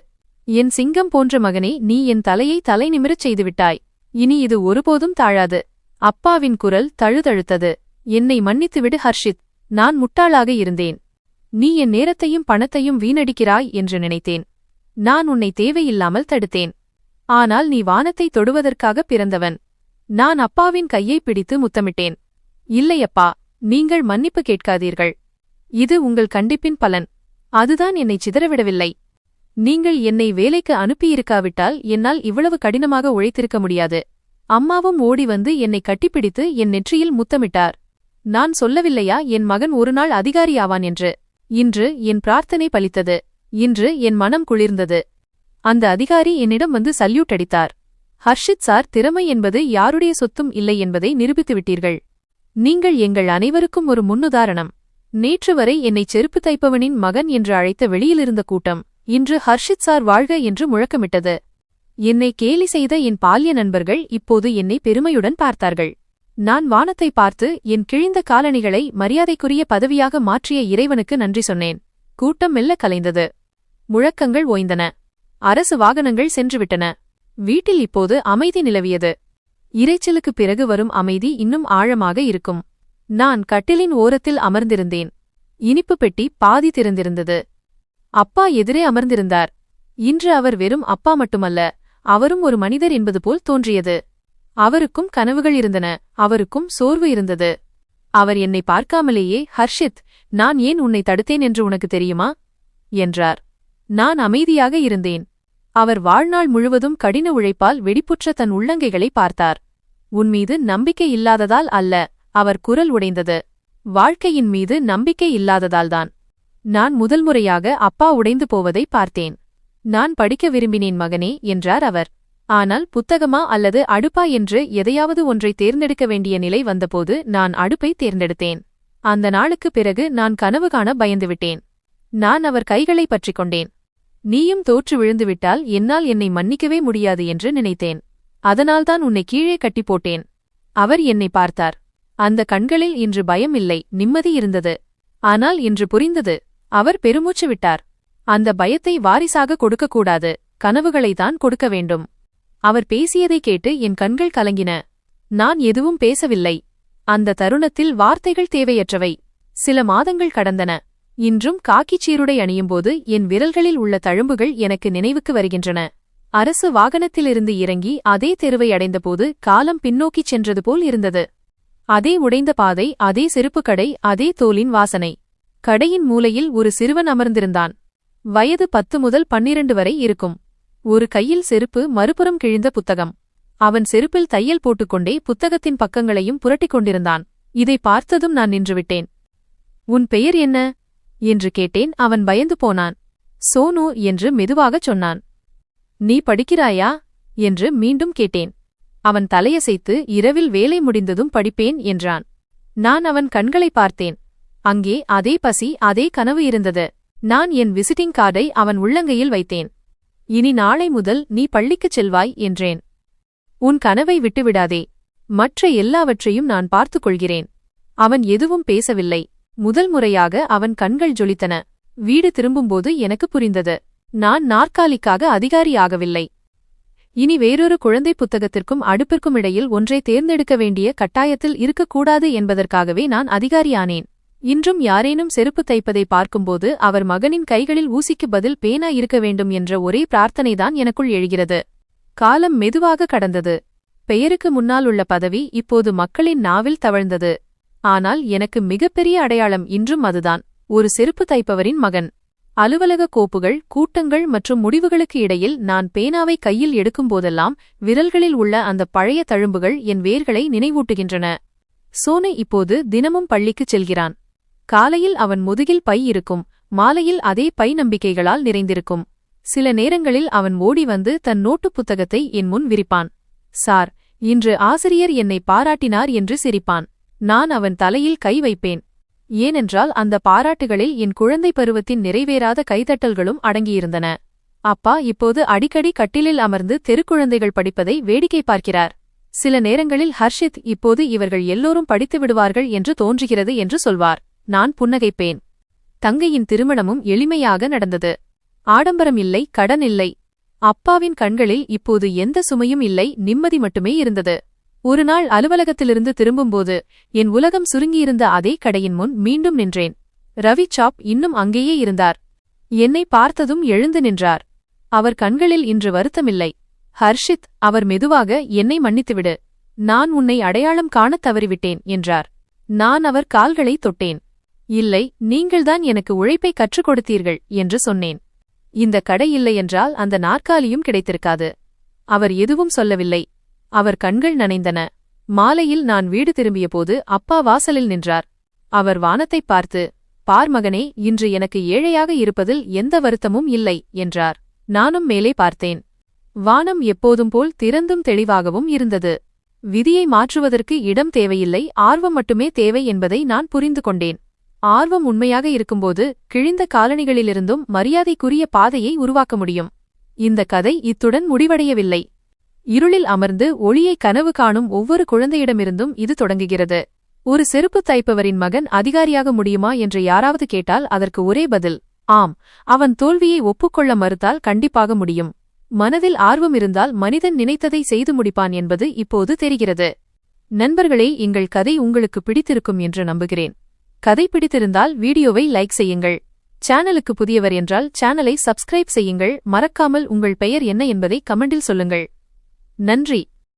என் சிங்கம் போன்ற மகனே, நீ என் தலையை தலை நிமிரச் செய்துவிட்டாய். இனி இது ஒருபோதும் தாழாது. அப்பாவின் குரல் தழுதழுத்தது. என்னை மன்னித்துவிடு ஹர்ஷித், நான் முட்டாளாக இருந்தேன். நீ என் நேரத்தையும் பணத்தையும் வீணடிக்கிறாய் என்று நினைத்தேன். நான் உன்னை தேவையில்லாமல் தடுத்தேன். ஆனால் நீ வானத்தை தொடுவதற்காக பிறந்தவன். நான் அப்பாவின் கையை பிடித்து முத்தமிட்டேன். இல்லையப்பா, நீங்கள் மன்னிப்பு கேட்காதீர்கள். இது உங்கள் கண்டிப்பின் பலன். அதுதான் என்னை சிதறவிடவில்லை. நீங்கள் என்னை வேலைக்கு அனுப்பியிருக்காவிட்டால் என்னால் இவ்வளவு கடினமாக உழைத்திருக்க முடியாது. அம்மாவும் ஓடி வந்து என்னை கட்டிப்பிடித்து என் நெற்றியில் முத்தமிட்டார். நான் சொல்லவில்லையா என் மகன் ஒருநாள் அதிகாரியாவான் என்று? இன்று என் பிரார்த்தனை பலித்தது. இன்று என் மனம் குளிர்ந்தது. அந்த அதிகாரி என்னிடம் வந்து சல்யூட் அடித்தார். ஹர்ஷித் சார், திறமை என்பது யாருடைய சொத்தும் இல்லை என்பதை நிரூபித்துவிட்டீர்கள். நீங்கள் எங்கள் அனைவருக்கும் ஒரு முன்னுதாரணம். நேற்று வரை என்னை செருப்பு தைப்பவனின் மகன் என்று அழைத்த வெளியிலிருந்த கூட்டம் இன்று ஹர்ஷித் சார் வாழ்க என்று முழக்கமிட்டது. என்னை கேலி செய்த என் பால்ய நண்பர்கள் இப்போது என்னை பெருமையுடன் பார்த்தார்கள். நான் வானத்தை பார்த்து என் கிழிந்த காலணிகளை மரியாதைக்குரிய பதவியாக மாற்றிய இறைவனுக்கு நன்றி சொன்னேன். கூட்டம் மெல்ல கலைந்தது. முழக்கங்கள் ஓய்ந்தன. அரசு வாகனங்கள் சென்றுவிட்டன. வீட்டில் இப்போது அமைதி நிலவியது. இரைச்சலுக்குப் பிறகு வரும் அமைதி இன்னும் ஆழமாக இருக்கும். நான் கட்டிலின் ஓரத்தில் அமர்ந்திருந்தேன். இனிப்பு பெட்டி பாதி திறந்திருந்தது. அப்பா எதிரே அமர்ந்திருந்தார். இன்று அவர் வெறும் அப்பா மட்டுமல்ல, அவரும் ஒரு மனிதர் என்பது போல் தோன்றியது. அவருக்கும் கனவுகள் இருந்தன, அவருக்கும் சோர்வு இருந்தது. அவர் என்னை பார்க்காமலேயே, ஹர்ஷித், நான் ஏன் உன்னை தடுத்தேன் என்று உனக்கு தெரியுமா என்றார். நான் அமைதியாக இருந்தேன். அவர் வாழ்நாள் முழுவதும் கடின உழைப்பால் வெடிப்புற்ற தன் உள்ளங்கைகளை பார்த்தார். உன்மீது நம்பிக்கை இல்லாததால் அல்ல, அவர் குரல் உடைந்தது. வாழ்க்கையின் மீது நம்பிக்கை இல்லாததால்தான். நான் முதல் முறையாக அப்பா உடைந்து போவதை பார்த்தேன். நான் படிக்க விரும்பினேன் மகனே என்றார் அவர். ஆனால் புத்தகமா அல்லது அடுப்பா என்று எதையாவது ஒன்றை தேர்ந்தெடுக்க வேண்டிய நிலை வந்தபோது நான் அடுப்பை தேர்ந்தெடுத்தேன். அந்த நாளுக்குப் பிறகு நான் கனவு காண பயந்துவிட்டேன். நான் அவர் கைகளை பற்றிக் கொண்டேன். நீயும் தோற்று விழுந்துவிட்டால் என்னால் என்னை மன்னிக்கவே முடியாது என்று நினைத்தேன். அதனால்தான் உன்னை கீழே கட்டி போட்டேன். அவர் என்னை பார்த்தார். அந்த கண்களில் இன்று பயம் இல்லை, நிம்மதி இருந்தது. ஆனால் இன்று புரிந்தது. அவர் பெருமூச்சு விட்டார். அந்த பயத்தை வாரிசாக கொடுக்கக்கூடாது, கனவுகளைத்தான் கொடுக்க வேண்டும். அவர் பேசியதை கேட்டு என் கண்கள் கலங்கின. நான் எதுவும் பேசவில்லை. அந்த தருணத்தில் வார்த்தைகள் தேவையற்றவை. சில மாதங்கள் கடந்தன. இன்றும் காக்கிச் சீருடை அணியும்போது என் விரல்களில் உள்ள தழும்புகள் எனக்கு நினைவுக்கு வருகின்றன. அரசு வாகனத்திலிருந்து இறங்கி அதே தெருவை அடைந்தபோது காலம் பின்னோக்கிச் சென்றது போல் இருந்தது. அதே உடைந்த பாதை, அதே செருப்புக் கடை, அதே தோலின் வாசனை. கடையின் மூலையில் ஒரு சிறுவன் அமர்ந்திருந்தான். வயது 10 முதல் 12 வரை இருக்கும். ஒரு கையில் செருப்பு, மறுபுறம் கிழிந்த புத்தகம். அவன் செருப்பில் தையல் போட்டுக்கொண்டே புத்தகத்தின் பக்கங்களையும் புரட்டிக் கொண்டிருந்தான். இதை பார்த்ததும் நான் நின்றுவிட்டேன். உன் பெயர் என்ன என்று கேட்டேன். அவன் பயந்து போனான். சோனு என்று மெதுவாகச் சொன்னான். நீ படிக்கிறாயா என்று மீண்டும் கேட்டேன். அவன் தலையசைத்து இரவில் வேலை முடிந்ததும் படிப்பேன் என்றான். நான் அவன் கண்களை பார்த்தேன். அங்கே அதே பசி, அதே கனவு இருந்தது. நான் என் விசிட்டிங் கார்டை அவன் உள்ளங்கையில் வைத்தேன். இனி நாளை முதல் நீ பள்ளிக்குச் செல்வாய் என்றேன். உன் கனவை விட்டுவிடாதே. மற்ற எல்லாவற்றையும் நான் பார்த்துக் கொள்கிறேன். அவன் எதுவும் பேசவில்லை. முதல் முறையாக அவன் கண்கள் ஜொலித்தன. வீடு திரும்பும்போது எனக்கு புரிந்தது. நான் நாற்காலிக்காக அதிகாரி ஆகவில்லை. இனி வேறொரு குழந்தை புத்தகத்திற்கும் அடுப்பிற்கும் இடையில் ஒன்றை தேர்ந்தெடுக்க வேண்டிய கட்டாயத்தில் இருக்கக்கூடாது என்பதற்காகவே நான் அதிகாரியானேன். இன்றும் யாரேனும் செருப்பு தைப்பதை பார்க்கும்போது அவர் மகனின் கைகளில் ஊசிக்கு பதில் பேனா இருக்க வேண்டும் என்ற ஒரே பிரார்த்தனைதான் எனக்குள் எழுகிறது. காலம் மெதுவாக கடந்தது. பெயருக்கு முன்னால் உள்ள பதவி இப்போது மக்களின் நாவில் தவழ்ந்தது. ஆனால் எனக்கு மிகப்பெரிய அடையாளம் இன்றும் அதுதான், ஒரு செருப்பு தைப்பவரின் மகன். அலுவலக கோப்புகள், கூட்டங்கள் மற்றும் முடிவுகளுக்கு இடையில் நான் பேனாவை கையில் எடுக்கும்போதெல்லாம் விரல்களில் உள்ள அந்த பழைய தழும்புகள் என் வேர்களை நினைவூட்டுகின்றன. சோனு இப்போது தினமும் பள்ளிக்குச் செல்கிறான். காலையில் அவன் முதுகில் பை இருக்கும், மாலையில் அதே பை நம்பிக்கைகளால் நிறைந்திருக்கும். சில நேரங்களில் அவன் ஓடி வந்து தன் நோட்டுப் புத்தகத்தை என் முன் விரிப்பான். சார், இன்று ஆசிரியர் என்னை பாராட்டினார் என்று சிரிப்பான். நான் அவன் தலையில் கை வைப்பேன். ஏனென்றால் அந்த பாராட்டுகளில் என் குழந்தை பருவத்தின் நிறைவேறாத கைதட்டல்களும் அடங்கியிருந்தன. அப்பா இப்போது அடிக்கடி கட்டிலில் அமர்ந்து தெருக்குழந்தைகள் படிப்பதை வேடிக்கை பார்க்கிறார். சில நேரங்களில் ஹர்ஷித், இப்போது இவர்கள் எல்லோரும் படித்து விடுவார்கள் என்று தோன்றுகிறது என்று சொல்வார். நான் புன்னகைப்பேன். தங்கையின் திருமணமும் எளிமையாக நடந்தது. ஆடம்பரம் இல்லை, கடன் இல்லை. அப்பாவின் கண்களில் இப்போது எந்த சுமையும் இல்லை, நிம்மதி மட்டுமே இருந்தது. ஒருநாள் அலுவலகத்திலிருந்து திரும்பும்போது என் உலகம் சுருங்கியிருந்த அதே கடையின் முன் மீண்டும் நின்றேன். ரவி சாப் இன்னும் அங்கேயே இருந்தார். என்னை பார்த்ததும் எழுந்து நின்றார். அவர் கண்களில் இன்று வருத்தமில்லை. ஹர்ஷித், அவர் மெதுவாக, என்னை மன்னித்துவிடு. நான் உன்னை அடையாளம் காணத் தவறிவிட்டேன் என்றார். நான் அவர் கால்களை தொட்டேன். இல்லை, நீங்கள்தான் எனக்கு உழைப்பை கற்றுக் கொடுத்தீர்கள் என்று சொன்னேன். இந்த கடை இல்லையென்றால் அந்த நாற்காலியும் கிடைத்திருக்காது. அவர் எதுவும் சொல்லவில்லை. அவர் கண்கள் நனைந்தன. மாலையில் நான் வீடு திரும்பியபோது அப்பா வாசலில் நின்றார். அவர் வானத்தைப் பார்த்து, பார் மகனே, இன்று எனக்கு ஏழையாக இருப்பதில் எந்த வருத்தமும் இல்லை என்றார். நானும் மேலே பார்த்தேன். வானம் எப்போதும் போல் திறந்தும் தெளிவாகவும் இருந்தது. விதியை மாற்றுவதற்கு இடம் தேவையில்லை, ஆர்வம் மட்டுமே தேவை என்பதை நான் புரிந்து கொண்டேன். ஆர்வம் உண்மையாக இருக்கும்போது கிழிந்த காலணிகளிலிருந்தும் மரியாதைக்குரிய பாதையை உருவாக்க முடியும். இந்த கதை இத்துடன் முடிவடையவில்லை. இருளில் அமர்ந்து ஒளியை கனவு காணும் ஒவ்வொரு குழந்தையிடமிருந்தும் இது தொடங்குகிறது. ஒரு செருப்பு தைப்பவரின் மகன் அதிகாரியாக முடியுமா என்று யாராவது கேட்டால் அதற்கு ஒரே பதில், ஆம். அவன் தோல்வியை ஒப்புக்கொள்ள மறுத்தால் கண்டிப்பாக முடியும். மனதில் ஆர்வம் இருந்தால் மனிதன் நினைத்ததை செய்து முடிப்பான் என்பது இப்போது தெரிகிறது. நண்பர்களே, எங்கள் கதை உங்களுக்கு பிடித்திருக்கும் என்று நம்புகிறேன். கதை பிடித்திருந்தால் வீடியோவை லைக் செய்யுங்கள். சேனலுக்கு புதியவர் என்றால் சேனலை சப்ஸ்கிரைப் செய்யுங்கள். மறக்காமல் உங்கள் பெயர் என்ன என்பதை கமெண்டில் சொல்லுங்கள். நன்றி.